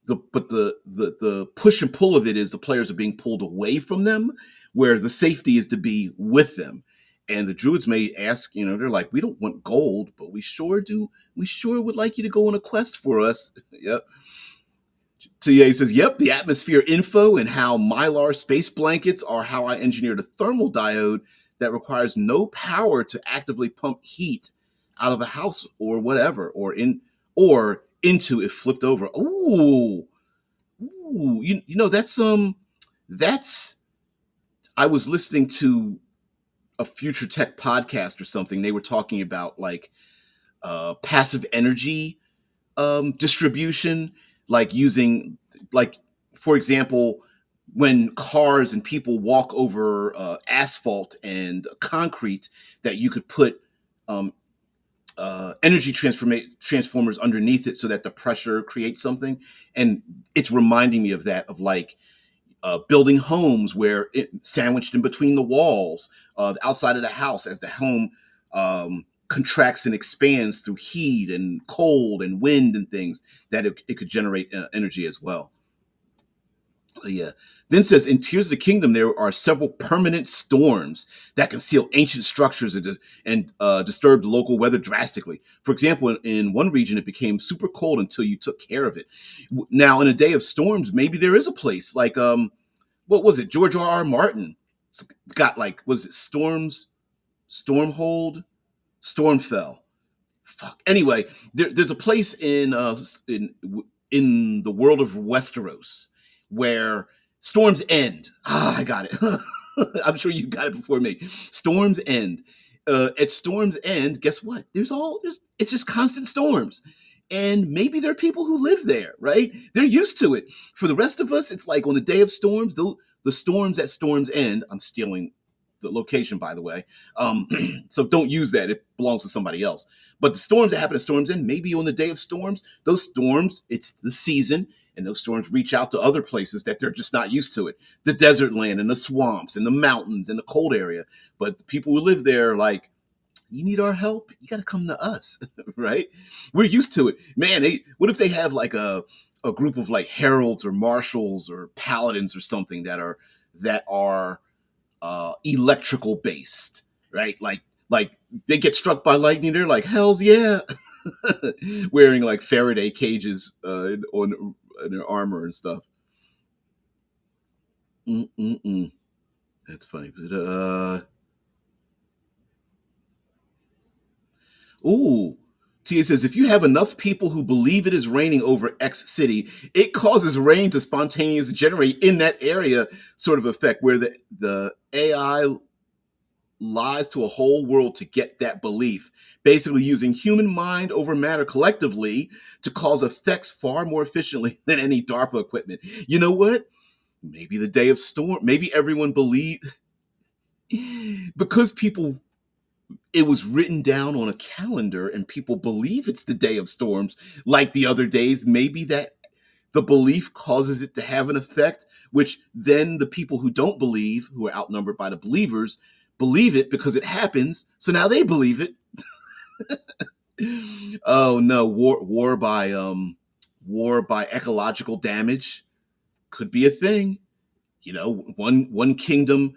the push and pull of it is the players are being pulled away from them, where the safety is to be with them. And the druids may ask, they're like, we don't want gold, but we sure do. We sure would like you to go on a quest for us. Yep. So yeah, he says, yep, the atmosphere info and how Mylar space blankets are how I engineered a thermal diode that requires no power to actively pump heat out of a house or whatever, or into if flipped over. Ooh, that's I was listening to a future tech podcast or something. They were talking about like passive energy distribution, like using, like, for example, when cars and people walk over asphalt and concrete, that you could put um, energy transformers underneath it so that the pressure creates something. And it's reminding me of that, of like building homes where it sandwiched in between the walls, outside of the house, as the home contracts and expands through heat and cold and wind and things, that it could generate energy as well. Yeah. Then says, in Tears of the Kingdom, there are several permanent storms that conceal ancient structures and disturb the local weather drastically. For example, in one region, it became super cold until you took care of it. Now, in a day of storms, maybe there is a place like, what was it? George R. Martin got, like, was it Stormhold, Stormfell? Fuck. Anyway, there's a place in the world of Westeros where storms end. I got it. I'm sure you got it before me. Storms end. At storms end, guess what? It's just constant storms. And maybe there are people who live there, right? They're used to it. For the rest of us, it's like on the day of storms, the storms at storms end. I'm stealing the location, by the way. So don't use that. It belongs to somebody else. But the storms that happen at storms end, maybe on the day of storms, those storms, it's the season, and those storms reach out to other places that they're just not used to it. The desert land and the swamps and the mountains and the cold area. But the people who live there are like, you need our help? You got to come to us, right? We're used to it. Man, what if they have like a group of like heralds or marshals or paladins or something that are electrical based, right? Like they get struck by lightning, they're like, hell's yeah, wearing like Faraday cages on their armor and stuff. Mm-mm-mm. That's funny. But, ooh. Tia says, if you have enough people who believe it is raining over X city, it causes rain to spontaneously generate in that area, sort of effect where the AI lies to a whole world to get that belief, basically using human mind over matter collectively to cause effects far more efficiently than any DARPA equipment. You know what? Maybe the day of storm, maybe everyone believe because people, it was written down on a calendar and people believe it's the day of storms like the other days. Maybe that the belief causes it to have an effect, which then the people who don't believe, who are outnumbered by the believers, believe it because it happens. So now they believe it. Oh no, war by ecological damage could be a thing. One kingdom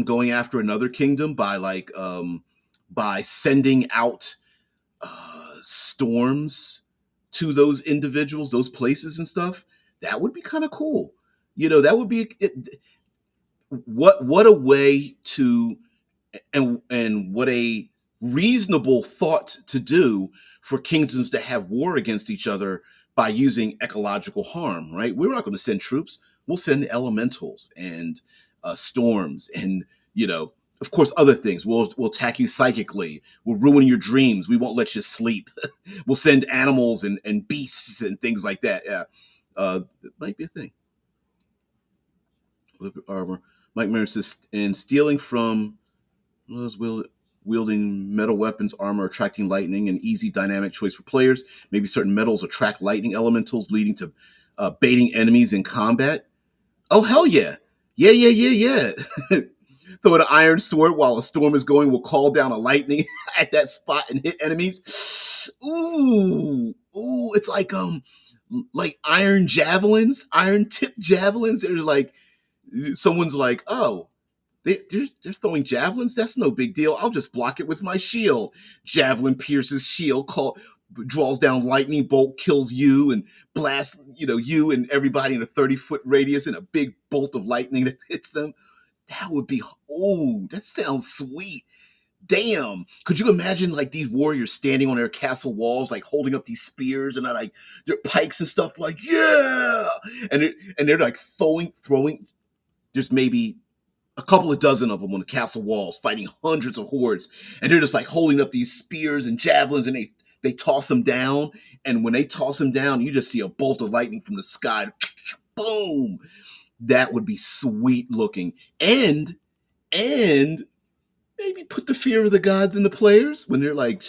going after another kingdom by by sending out storms to those individuals, those places and stuff. That would be kind of cool. That would be what a way to, and what a reasonable thought to do for kingdoms to have war against each other by using ecological harm, right? We're not going to send troops. We'll send elementals and storms and, of course, other things. We'll attack you psychically. We'll ruin your dreams. We won't let you sleep. We'll send animals and beasts and things like that. Yeah. It might be a thing. Armor. Mike Mayer says, and stealing from those wielding metal weapons, armor, attracting lightning, an easy dynamic choice for players. Maybe certain metals attract lightning elementals, leading to baiting enemies in combat. Oh, hell yeah. Yeah. Throw an iron sword while a storm is going will call down a lightning at that spot and hit enemies. Ooh, it's like iron javelins, iron tip javelins. They're like someone's like, oh, they're throwing javelins. That's no big deal. I'll just block it with my shield. Javelin pierces shield, draws down lightning bolt, kills you, and blasts you and everybody in a 30-foot radius in a big bolt of lightning that hits them. That would be, oh, that sounds sweet. Damn. Could you imagine like these warriors standing on their castle walls, like holding up these spears and like their pikes and stuff, like, yeah. And they're like throwing. There's maybe a couple of dozen of them on the castle walls fighting hundreds of hordes. And they're just like holding up these spears and javelins and they toss them down. And when they toss them down, you just see a bolt of lightning from the sky. Boom. That would be sweet looking. And maybe put the fear of the gods in the players when they're like,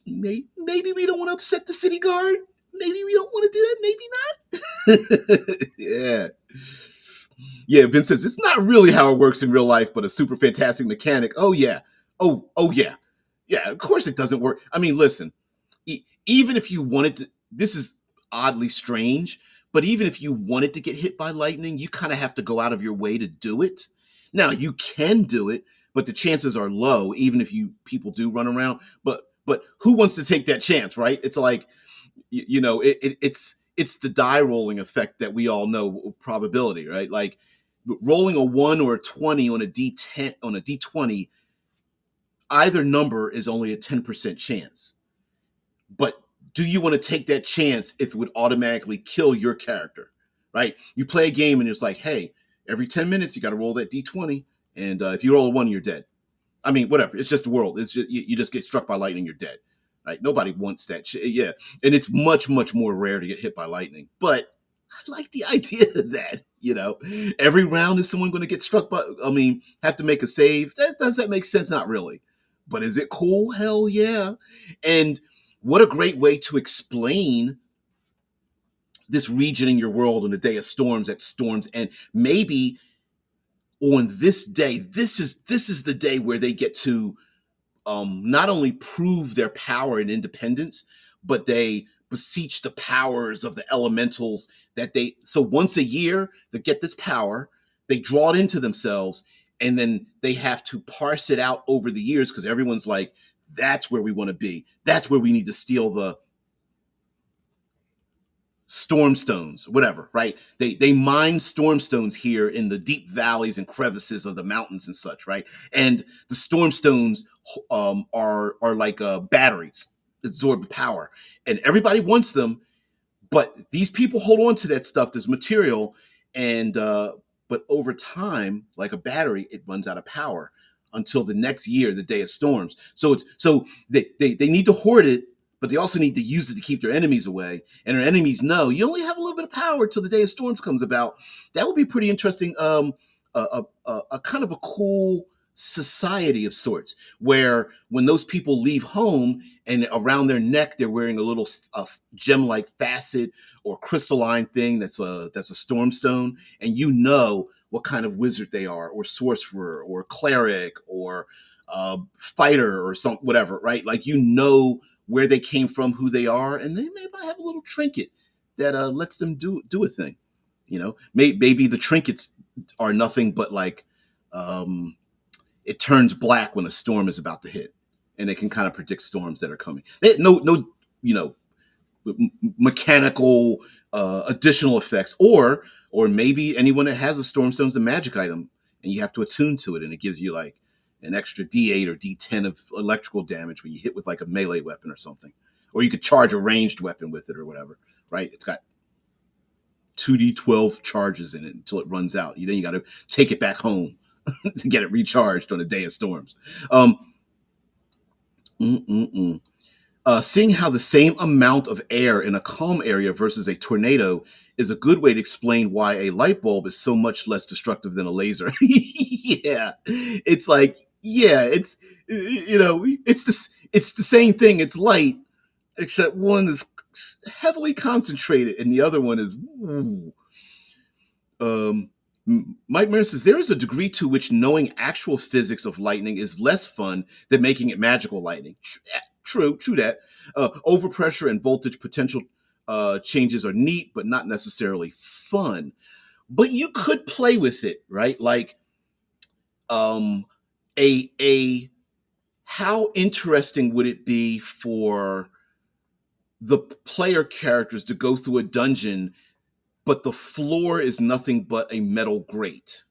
maybe we don't want to upset the city guard. Maybe we don't want to do that. Maybe not. Yeah. Yeah, Vince says, it's not really how it works in real life, but a super fantastic mechanic. Oh, yeah. Oh, yeah. Yeah, of course it doesn't work. I mean, listen, even if you wanted to, this is oddly strange, but even if you wanted to get hit by lightning, you kind of have to go out of your way to do it. Now, you can do it, but the chances are low, even if people do run around. But who wants to take that chance, right? It's like, it's the die rolling effect that we all know, probability, right? Like rolling a 1 or a 20 on a D10 on a D20, either number is only a 10% chance. But do you want to take that chance if it would automatically kill your character, right? You play a game and it's like, hey, every 10 minutes you got to roll that D20, and if you roll a 1, you're dead. I mean, whatever. It's just the world. It's just you just get struck by lightning, you're dead. Right? Nobody wants that shit. Yeah, and it's much more rare to get hit by lightning. But I like the idea of that. Every round is someone going to get struck by. I mean, have to make a save. Does that make sense? Not really. But is it cool? Hell yeah! And what a great way to explain this region in your world on the day of storms. At storms, and maybe on this day, this is the day where they get to not only prove their power and independence, but they beseech the powers of the elementals so once a year they get this power, they draw it into themselves, and then they have to parse it out over the years because everyone's like, that's where we want to be. That's where we need to steal the storm stones, whatever, right? They mine storm stones here in the deep valleys and crevices of the mountains and such, right? And the storm stones are like batteries that absorb power, and everybody wants them, but these people hold on to that stuff, this material, and but over time, like a battery, it runs out of power until the next year, the day of storms. So they need to hoard it, but they also need to use it to keep their enemies away. And their enemies know you only have a little bit of power till the day of storms comes about. That would be pretty interesting. A kind of a cool society of sorts, where when those people leave home and around their neck they're wearing a little gem-like facet or crystalline thing that's a storm stone, and what kind of wizard they are, or sorcerer, or cleric, or fighter, or some whatever, right? Like where they came from, who they are, and they may have a little trinket that lets them do a thing. Maybe the trinkets are nothing but like it turns black when a storm is about to hit, and it can kind of predict storms that are coming. No, mechanical additional effects, or maybe anyone that has a storm stone is a magic item, and you have to attune to it, and it gives you like an extra D8 or D10 of electrical damage when you hit with like a melee weapon or something. Or you could charge a ranged weapon with it or whatever, right? It's got 2D12 charges in it until it runs out. Then you got to take it back home to get it recharged on a day of storms. Seeing how the same amount of air in a calm area versus a tornado is a good way to explain why a light bulb is so much less destructive than a laser. Yeah, it's like, yeah, it's it's the same thing. It's light, except one is heavily concentrated and the other one is Mike Mayer says there is a degree to which knowing actual physics of lightning is less fun than making it magical lightning. True that. Overpressure and voltage potential changes are neat, but not necessarily fun. But you could play with it, right? Like um, a how interesting would it be for the player characters to go through a dungeon, but the floor is nothing but a metal grate,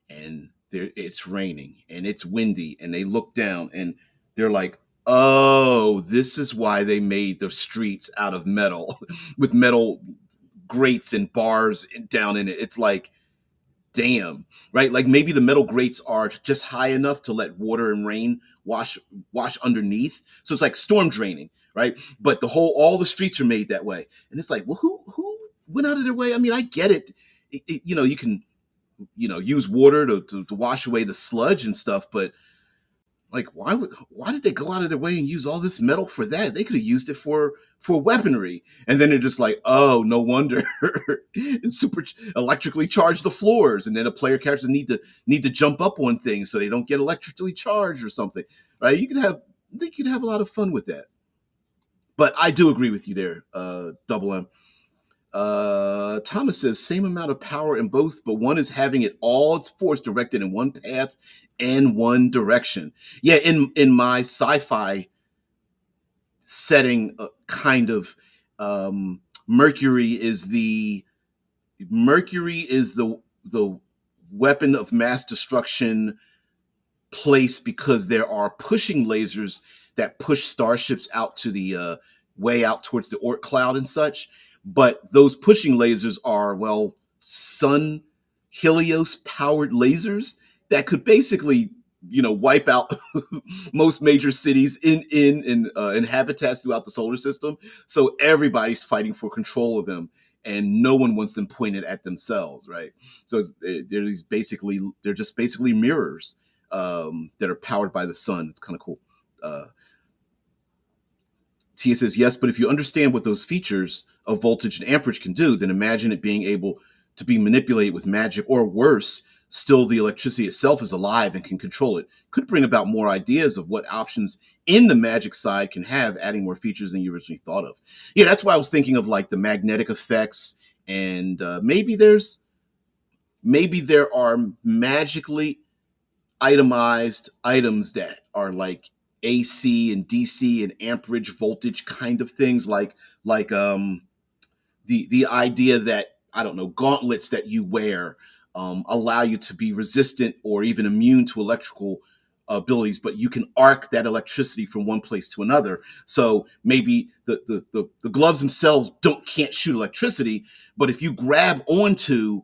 and it's raining and it's windy, and they look down and they're like, oh, this is why they made the streets out of metal with metal grates and bars down in it. It's like, damn, right? Like maybe the metal grates are just high enough to let water and rain wash underneath. So it's like storm draining, right? But all the streets are made that way. And it's like, well, who went out of their way? I mean, I get it. You can, use water to wash away the sludge and stuff, but like, why did they go out of their way and use all this metal for that? They could have used it for weaponry. And then they're just like, oh, no wonder. And super electrically charge the floors, and then a player characters need to jump up on things so they don't get electrically charged or something. Right? I think you could have a lot of fun with that. But I do agree with you there, Double M. Thomas says same amount of power in both, but one is having all its force directed in one path and one direction. Yeah, in my sci-fi setting, kind of, Mercury is the the weapon of mass destruction place, because there are pushing lasers that push starships out to the way out towards the Oort cloud and such. But those pushing lasers are, well, sun Helios powered lasers that could basically, wipe out most major cities in habitats throughout the solar system. So everybody's fighting for control of them, and no one wants them pointed at themselves, right? So they're just basically mirrors, that are powered by the sun. It's kind of cool. Tia says, yes, but if you understand what those features of voltage and amperage can do, then imagine it being able to be manipulated with magic, or worse, still the electricity itself is alive and can control it. Could bring about more ideas of what options in the magic side can have, adding more features than you originally thought of. Yeah, that's why I was thinking of like the magnetic effects, and maybe there are magically itemized items that are like AC and DC and amperage voltage kind of things, like the idea that, I don't know, gauntlets that you wear allow you to be resistant or even immune to electrical abilities, but you can arc that electricity from one place to another. So maybe the gloves themselves can't shoot electricity, but if you grab onto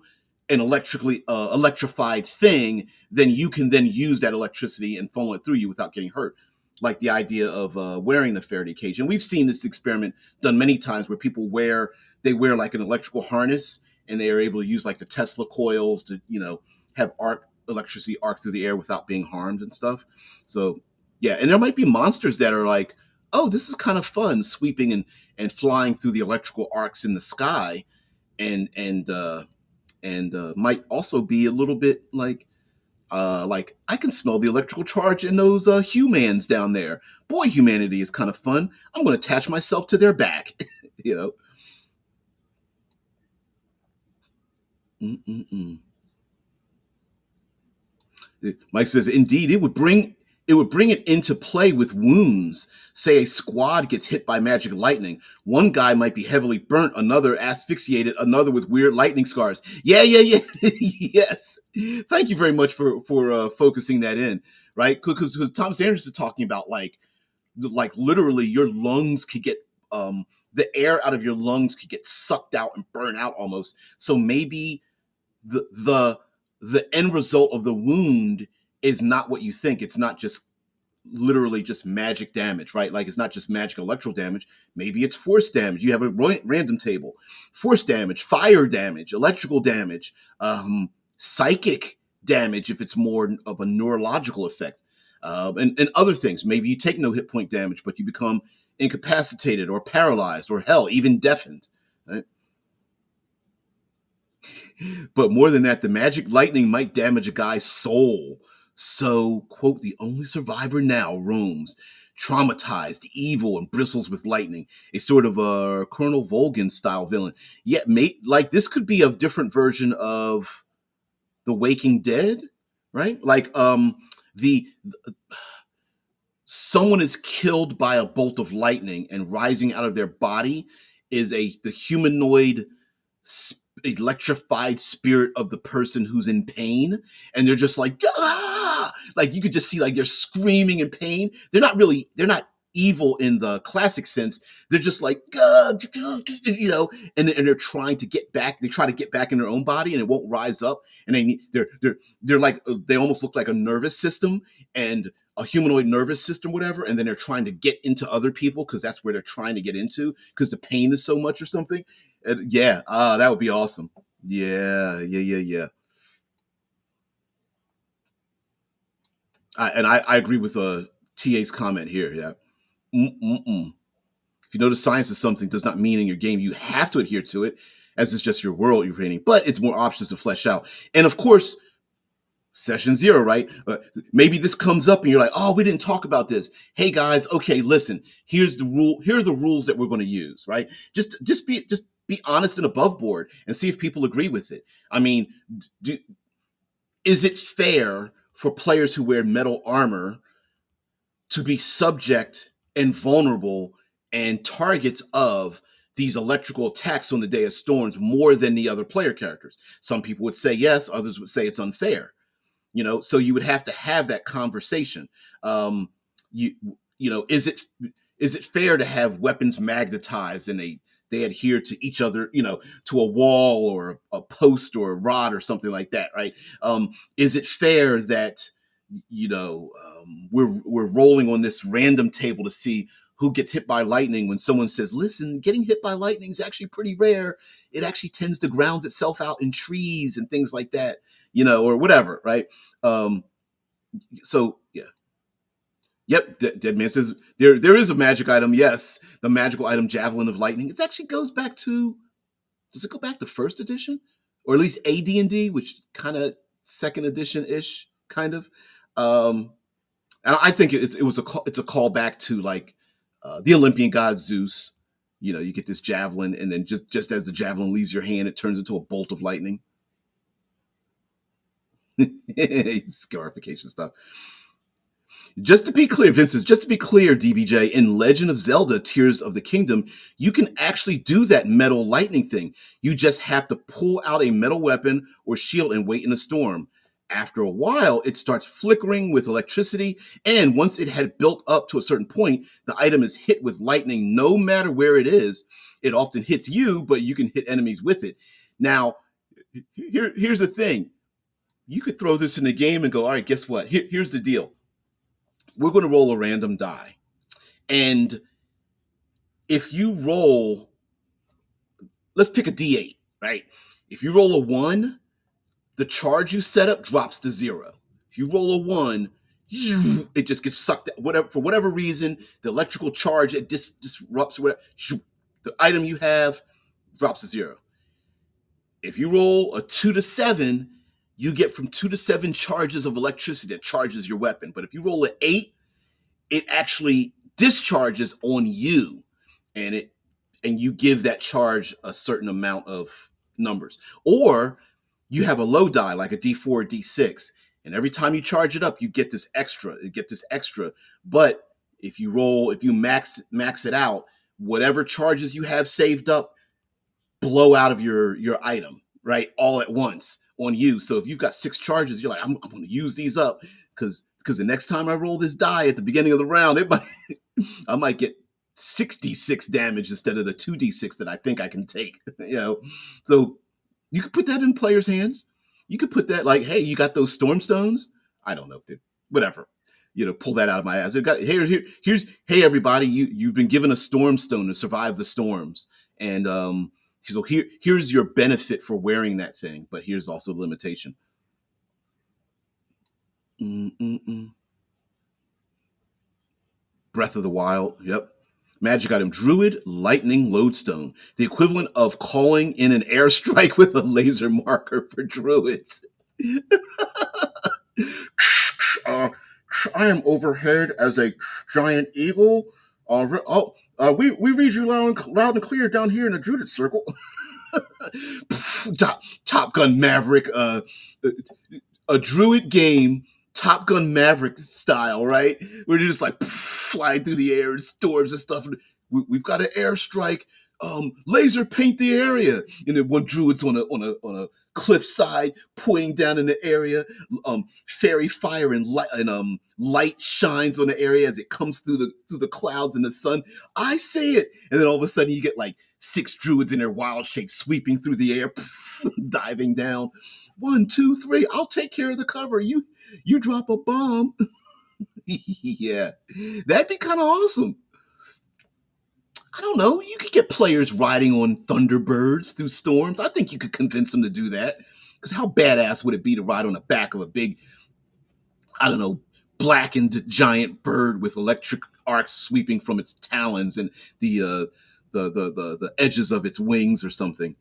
an electrified thing, then you can then use that electricity and funnel it through you without getting hurt. Like the idea of wearing the Faraday cage, and we've seen this experiment done many times where people wear like an electrical harness, and they are able to use like the Tesla coils to have electricity arc through the air without being harmed and stuff. So yeah, and there might be monsters that are like, oh, this is kind of fun, sweeping and flying through the electrical arcs in the sky, and might also be a little bit like I can smell the electrical charge in those humans down there. Boy, humanity is kind of fun. I'm going to attach myself to their back. you know. Mm-mm-mm. Mike says, indeed, it would bring it into play with wounds. Say a squad gets hit by magic lightning. One guy might be heavily burnt, another asphyxiated, another with weird lightning scars. Yeah. Yes. Thank you very much for focusing that in, right? Because Thomas Anderson is talking about like literally your lungs could get the air out of your lungs could get sucked out and burn out almost. So maybe the the end result of the wound is not what you think. It's not just literally just magic damage, right? Like it's not just magic electrical damage. Maybe it's force damage. You have a random table: force damage, fire damage, electrical damage, psychic damage if it's more of a neurological effect, and other things. Maybe you take no hit point damage, but you become incapacitated or paralyzed or hell, even deafened. Right? But more than that, the magic lightning might damage a guy's soul. So, quote, the only survivor now roams, traumatized, evil, and bristles with lightning. A sort of a Colonel Volgan style villain. Yet, mate, like this could be a different version of The Waking Dead, right? Like, the someone is killed by a bolt of lightning, and rising out of their body is the humanoid electrified spirit of the person who's in pain, and they're just like, ah! Like you could just see like they're screaming in pain. They're not evil in the classic sense. They're just like, ah, and they're trying to get back. They try to get back in their own body, and it won't rise up. And they're like, they almost look like a nervous system and a humanoid nervous system, whatever. And then they're trying to get into other people because that's where they're trying to get into because the pain is so much or something. Yeah, that would be awesome. Yeah. I agree with TA's comment here. Yeah. Mm-mm-mm. If you know the science of something does not mean in your game you have to adhere to it, as it's just your world you're creating. But it's more options to flesh out. And of course, session zero, right? Maybe this comes up and you're like, oh, we didn't talk about this. Hey guys, okay, listen. Here's the rule. Here are the rules that we're going to use, right? Just be honest and above board and see if people agree with it. I mean, is it fair for players who wear metal armor to be subject and vulnerable and targets of these electrical attacks on the day of storms more than the other player characters? Some people would say yes, others would say it's unfair. So you would have to have that conversation. um you is it fair to have weapons magnetized and they adhere to each other, to a wall or a post or a rod or something like that, right? Is it fair that we're rolling on this random table to see who gets hit by lightning when someone says, listen, getting hit by lightning is actually pretty rare. It actually tends to ground itself out in trees and things like that, or whatever, right? Um, so yeah. Yep, Dead Man says there is a magic item. Yes, the magical item Javelin of Lightning. It actually goes back to, does it go back to first edition, or at least AD&D, which kind of second edition ish, kind of. And I think it's a callback to like the Olympian god Zeus. You get this javelin, and then just as the javelin leaves your hand, it turns into a bolt of lightning. Scarification stuff. Just to be clear, Vincent, just to be clear, DBJ, in Legend of Zelda Tears of the Kingdom, you can actually do that metal lightning thing. You just have to pull out a metal weapon or shield and wait in a storm. After a while, it starts flickering with electricity, and once it had built up to a certain point, the item is hit with lightning no matter where it is. It often hits you, but you can hit enemies with it. Now, here's the thing. You could throw this in the game and go, all right, guess what? Here's the deal. We're going to roll a random die. And if you roll, let's pick a D8, right? If you roll a 1, the charge you set up drops to 0. If you roll a 1, it just gets sucked out. For whatever reason, the electrical charge, it disrupts whatever. The item you have drops to 0. If you roll a 2 to 7, you get from 2 to 7 charges of electricity that charges your weapon. But if you roll an 8, it actually discharges on you, and you give that charge a certain amount of numbers. Or you have a low die like a D4 or D6, and every time you charge it up, you get this extra. But if you max it out, whatever charges you have saved up blow out of your item, right, all at once on you. So if you've got 6 charges, you're like, I'm going to use these up because the next time I roll this die at the beginning of the round, I might get 66 damage instead of the 2d6 that I think I can take. So you could put that in players' hands. You could put that like, hey, you got those storm stones? I don't know, whatever. Pull that out of my ass. Here's hey everybody, you've been given a storm stone to survive the storms, and so here's your benefit for wearing that thing, but here's also the limitation. Mm-mm-mm. Breath of the Wild. Yep. Magic item Druid Lightning Lodestone, the equivalent of calling in an airstrike with a laser marker for druids. uh, I am overhead as a giant eagle. We read you loud and clear down here in the Druid Circle. Top Gun Maverick, a Druid game, Top Gun Maverick style, right? Where they're just like flying through the air and storms and stuff. And we've got an airstrike. Laser paint the area, and then one druid's on a cliffside pointing down in the area. Fairy fire and light shines on the area as it comes through the clouds and the sun. I see it, and then all of a sudden you get like 6 druids in their wild shape sweeping through the air, diving down. 1, 2, 3. I'll take care of the cover. You drop a bomb. Yeah, that'd be kind of awesome. I don't know. You could get players riding on Thunderbirds through storms. I think you could convince them to do that. Because how badass would it be to ride on the back of a big, I don't know, blackened giant bird with electric arcs sweeping from its talons and the edges of its wings or something.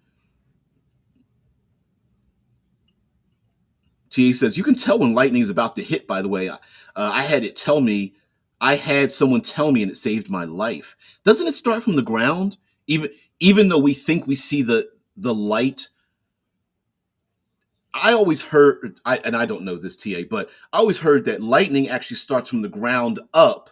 TA says you can tell when lightning is about to hit. By the way, I had it tell me. I had someone tell me, and it saved my life. Doesn't it start from the ground? Even though we think we see the light. I always heard, and I don't know this, TA, but I always heard that lightning actually starts from the ground up,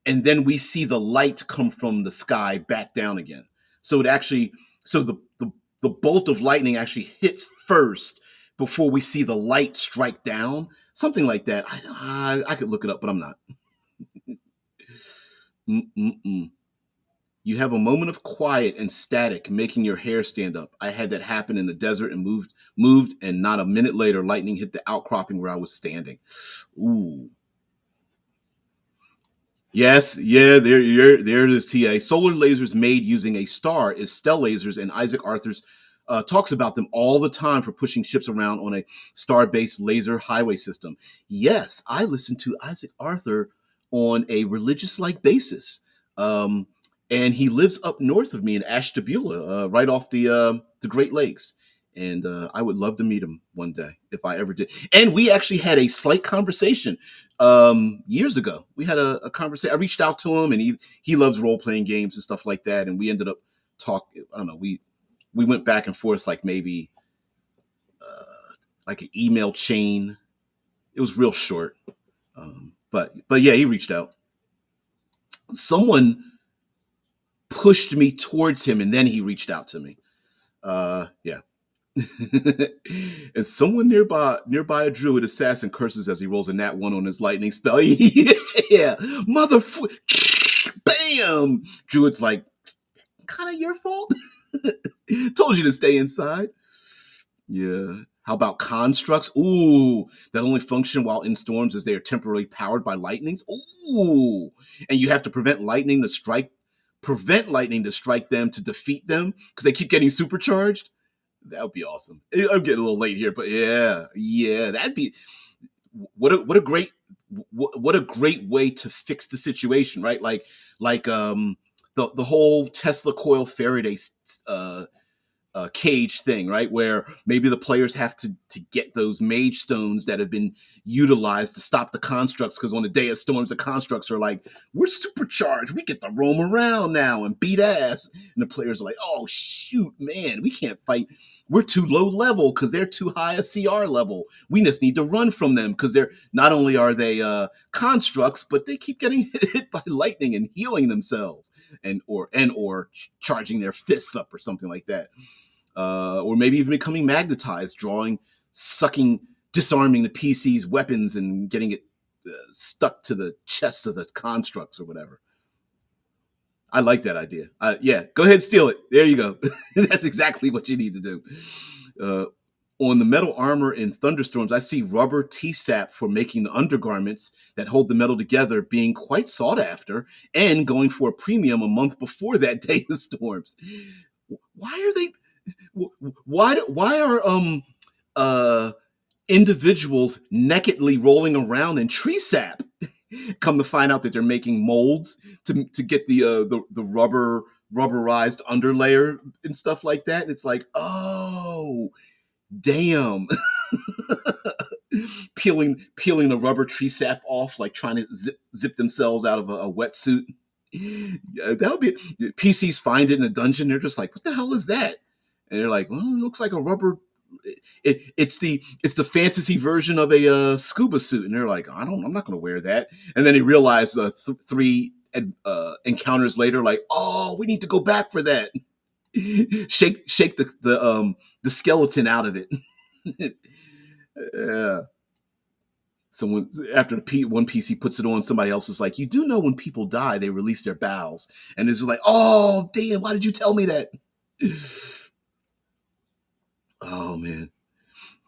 and then we see the light come from the sky back down again. So it actually, so the bolt of lightning actually hits first before we see the light strike down. Something like that. I could look it up, but I'm not. Mm-mm-mm. You have a moment of quiet and static, making your hair stand up. I had that happen in the desert and moved, and not a minute later, lightning hit the outcropping where I was standing. Ooh. Yes, yeah, there it is, TA. Solar lasers made using a star is Stell Lasers, and Isaac Arthur's talks about them all the time for pushing ships around on a star-based laser highway system. Yes, I listen to Isaac Arthur on a religious-like basis. And he lives up north of me in Ashtabula, right off the Great Lakes. And I would love to meet him one day if I ever did. And we actually had a slight conversation years ago. We had a conversation. I reached out to him, and he loves role playing games and stuff like that. And we ended up talking. I don't know. We went back and forth like maybe like an email chain. It was real short, but yeah, he reached out. Someone pushed me towards him, and then he reached out to me. Yeah. And someone nearby a druid assassin curses as he rolls a nat 1 on his lightning spell. Yeah, bam. Druid's like, kind of your fault. Told you to stay inside. Yeah. How about constructs? Ooh, that only function while in storms as they are temporarily powered by lightnings. Ooh, and you have to prevent lightning to strike them to defeat them because they keep getting supercharged. That would be awesome. I'm getting a little late here, but yeah, that'd be what a great way to fix the situation, right? Like the whole Tesla coil Faraday cage thing, right? Where maybe the players have to get those mage stones that have been utilized to stop the constructs, because on the day of storms, the constructs are like, we're supercharged, we get to roam around now and beat ass. And the players are like, oh shoot, man, we can't fight. We're too low level because they're too high a CR level. We just need to run from them because they're not only are they constructs, but they keep getting hit by lightning and healing themselves, or charging their fists up or something like that. Or maybe even becoming magnetized, disarming the PC's weapons and getting it stuck to the chests of the constructs or whatever. I like that idea. Yeah, go ahead, steal it. There you go. That's exactly what you need to do. On the metal armor in thunderstorms, I see rubber T-sap for making the undergarments that hold the metal together being quite sought after and going for a premium a month before that day of storms. Why are they? Why are individuals nakedly rolling around in tree sap? Come to find out that they're making molds to get the rubberized underlayer and stuff like that. And it's like, oh damn. peeling the rubber tree sap off, like trying to zip themselves out of a wetsuit. That would be PCs find it in a dungeon. They're just like, what the hell is that? And they're like, well, it looks like a rubber. It's the fantasy version of a scuba suit, and they're like, I'm not going to wear that. And then they realize three encounters later, like, oh, we need to go back for that. shake the skeleton out of it. Yeah. Someone after one PC puts it on, somebody else is like, you do know when people die, they release their bowels, and it's like, oh damn, why did you tell me that? Oh man.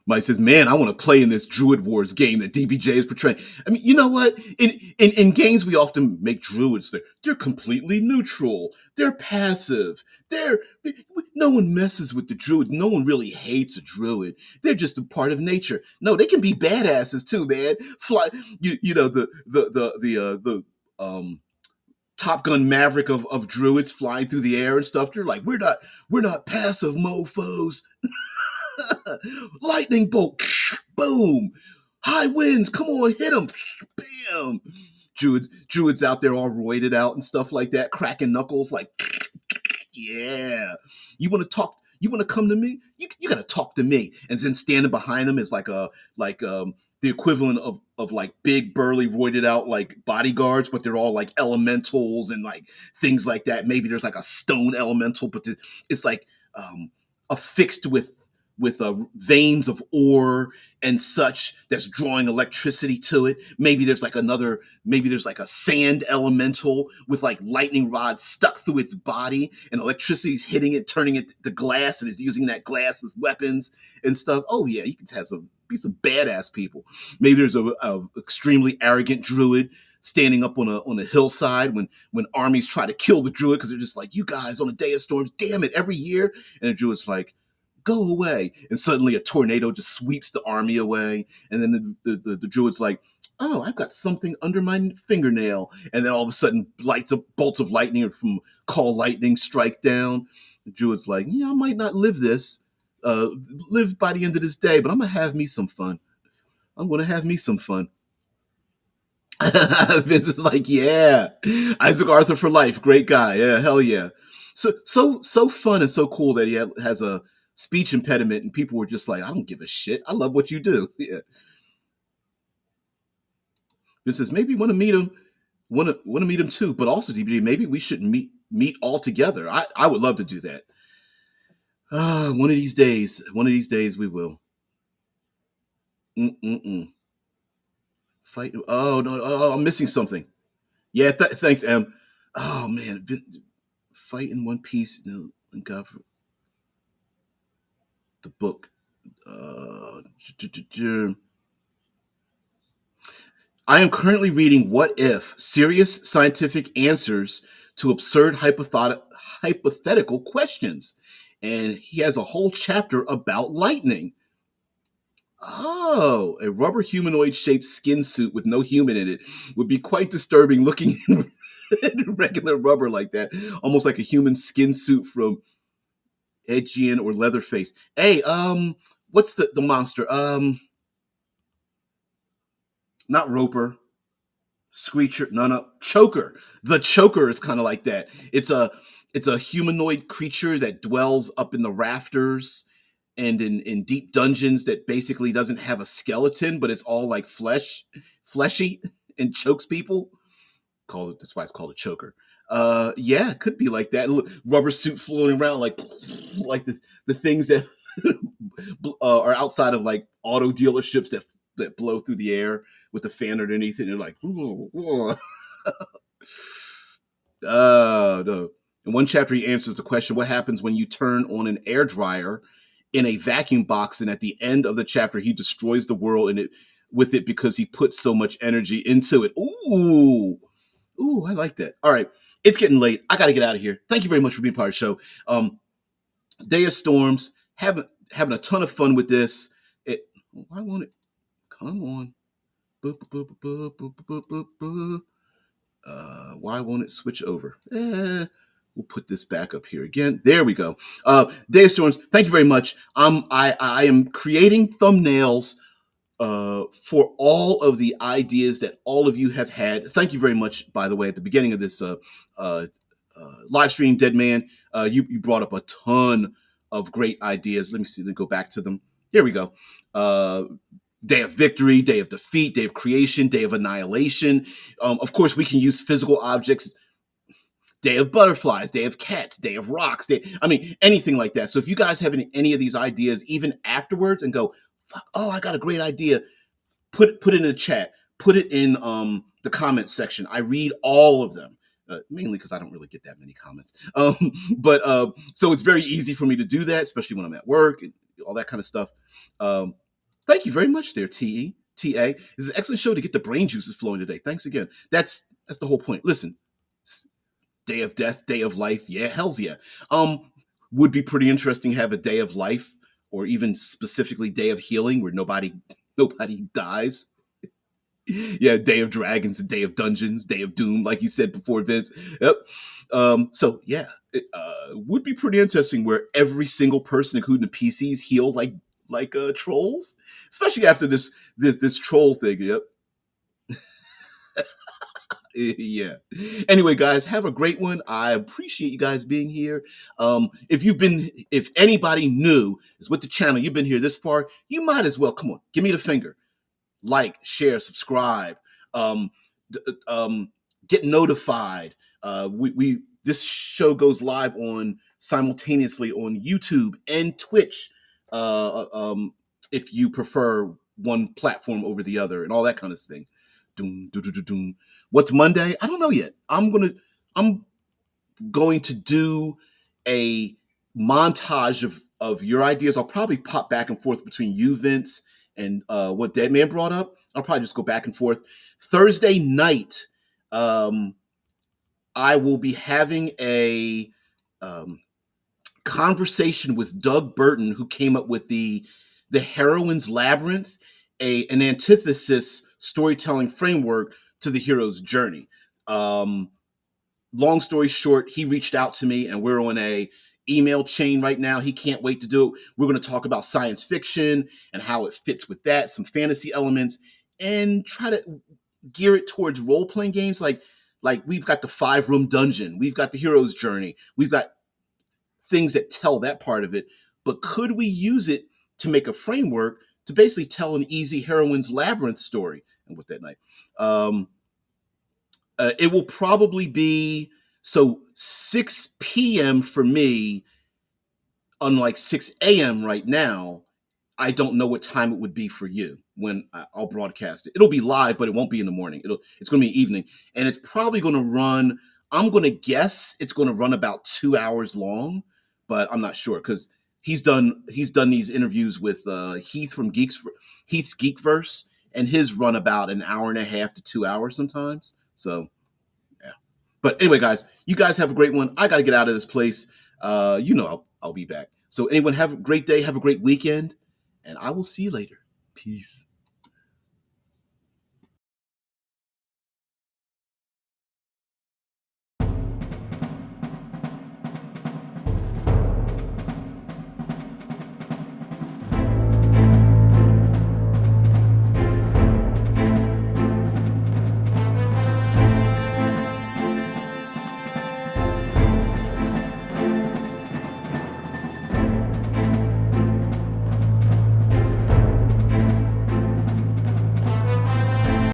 Mike says, man, I want to play in this Druid Wars game that DBJ is portraying. I mean, you know what? In games, we often make druids, they're completely neutral. They're passive. No one messes with the druid. No one really hates a druid. They're just a part of nature. No, they can be badasses too, man. Fly, you know, the Top Gun Maverick of druids flying through the air and stuff. They're like, we're not passive mofos. Lightning bolt, boom, high winds, come on, hit them, bam. Druids out there all roided out and stuff like that, cracking knuckles, like, yeah. You want to talk? You want to come to me? You got to talk to me. And then standing behind them is like the equivalent of like big burly roided out like bodyguards, but they're all like elementals and like things like that. Maybe there's like a stone elemental, but it's like affixed with veins of ore and such that's drawing electricity to it. Maybe there's like a sand elemental with like lightning rods stuck through its body and electricity's hitting it, turning it to glass, and is using that glass as weapons and stuff. Oh yeah, you can have be some badass people. Maybe there's a extremely arrogant druid standing up on a hillside when armies try to kill the druid because they're just like, you guys on a day of storms, damn it, every year. And the druid's like, go away. And suddenly a tornado just sweeps the army away. And then the druid's like, oh, I've got something under my fingernail. And then all of a sudden bolts of lightning from call lightning strike down. The druid's like, yeah, I might not live by the end of this day, but I'm going to have me some fun. I'm going to have me some fun. Vince is like, yeah, Isaac Arthur for life. Great guy. Yeah, hell yeah. So fun and so cool that he has a speech impediment, and people were just like, I don't give a shit. I love what you do. Yeah. Vince says, maybe want to meet him. Want to meet him too, but also DBD, maybe we should meet all together. I would love to do that. One of these days we will. Mm-mm-mm. Fight. Oh no! Oh, I'm missing something. Yeah, thanks, Em. Oh man, fight in one piece. No, God, the book. I am currently reading What If? Serious Scientific Answers to Absurd Hypothetical Questions. And he has a whole chapter about lightning. Oh, a rubber humanoid shaped skin suit with no human in it would be quite disturbing looking in regular rubber like that. Almost like a human skin suit from Edgian or Leatherface. Hey, what's the monster? Not Roper. Screecher, no, Choker. The Choker is kind of like that. It's a humanoid creature that dwells up in the rafters and in deep dungeons that basically doesn't have a skeleton, but it's all like fleshy, and chokes people. That's why it's called a choker. Yeah, it could be like that. Rubber suit floating around like the things that are outside of like auto dealerships that blow through the air with the fan underneath it. And they're like, no. In one chapter, he answers the question, what happens when you turn on an air dryer in a vacuum box? And at the end of the chapter, he destroys the world with it because he put so much energy into it. Ooh, I like that. All right. It's getting late. I got to get out of here. Thank you very much for being part of the show. Day of Storms, having a ton of fun with this. Why won't it? Come on. Why won't it switch over? We'll put this back up here again. There we go. Day of Storms, thank you very much. I am creating thumbnails for all of the ideas that all of you have had. Thank you very much, by the way, at the beginning of this live stream, Dead Man, you brought up a ton of great ideas. Let me see, let me go back to them. Here we go. Day of victory, day of defeat, day of creation, day of annihilation. Of course, we can use physical objects. Day of butterflies, day of cats, day of rocks. I mean, anything like that. So if you guys have any of these ideas, even afterwards, and go, oh, I got a great idea, put it in the chat. Put it in the comment section. I read all of them. Mainly because I don't really get that many comments. But so it's very easy for me to do that, especially when I'm at work and all that kind of stuff. Thank you very much there, TA. This is an excellent show to get the brain juices flowing today. Thanks again. That's the whole point. Listen, day of death, day of life. Yeah, hells yeah. Would be pretty interesting to have a day of life, or even specifically day of healing, where nobody dies. Yeah, Day of Dragons, Day of Dungeons, Day of Doom, like you said before, Vince. Yep. So yeah, it would be pretty interesting where every single person, including the PCs, heal like trolls, especially after this troll thing. Yep. Yeah. Anyway, guys, have a great one. I appreciate you guys being here. If anybody new is with the channel, you've been here this far, you might as well come on, give me the finger. Like, share, subscribe, um, get notified. We this show goes live on simultaneously on YouTube and Twitch, if you prefer one platform over the other, and all that kind of thing. Doom, doom, doom, doom. What's Monday? I don't know yet. I'm going to do a montage of your ideas. I'll probably pop back and forth between you, Vince, and what Dead Man brought up. I'll probably just go back and forth. Thursday night, I will be having a conversation with Doug Burton, who came up with the Heroine's Labyrinth, an antithesis storytelling framework to the hero's journey. Long story short, he reached out to me, and we're on a email chain right now. He can't wait to do it. We're going to talk about science fiction and how it fits with that, some fantasy elements, and try to gear it towards role-playing games. Like we've got the 5-room dungeon, we've got the hero's journey, we've got things that tell that part of it. But could we use it to make a framework to basically tell an easy Heroine's Labyrinth story? And with that night, it will probably be 6 p.m. for me, unlike 6 a.m. right now. I don't know what time it would be for you when I'll broadcast it. It'll be live, but it won't be in the morning. It's going to be evening, and it's probably going to run. I'm going to guess it's going to run about 2 hours long, but I'm not sure because he's done these interviews with Heath from Heath's Geekverse, and his run about an hour and a half to 2 hours sometimes. So yeah. But anyway, guys, you guys have a great one. I got to get out of this place. I'll be back. So anyone have a great day, have a great weekend, and I will see you later. Peace.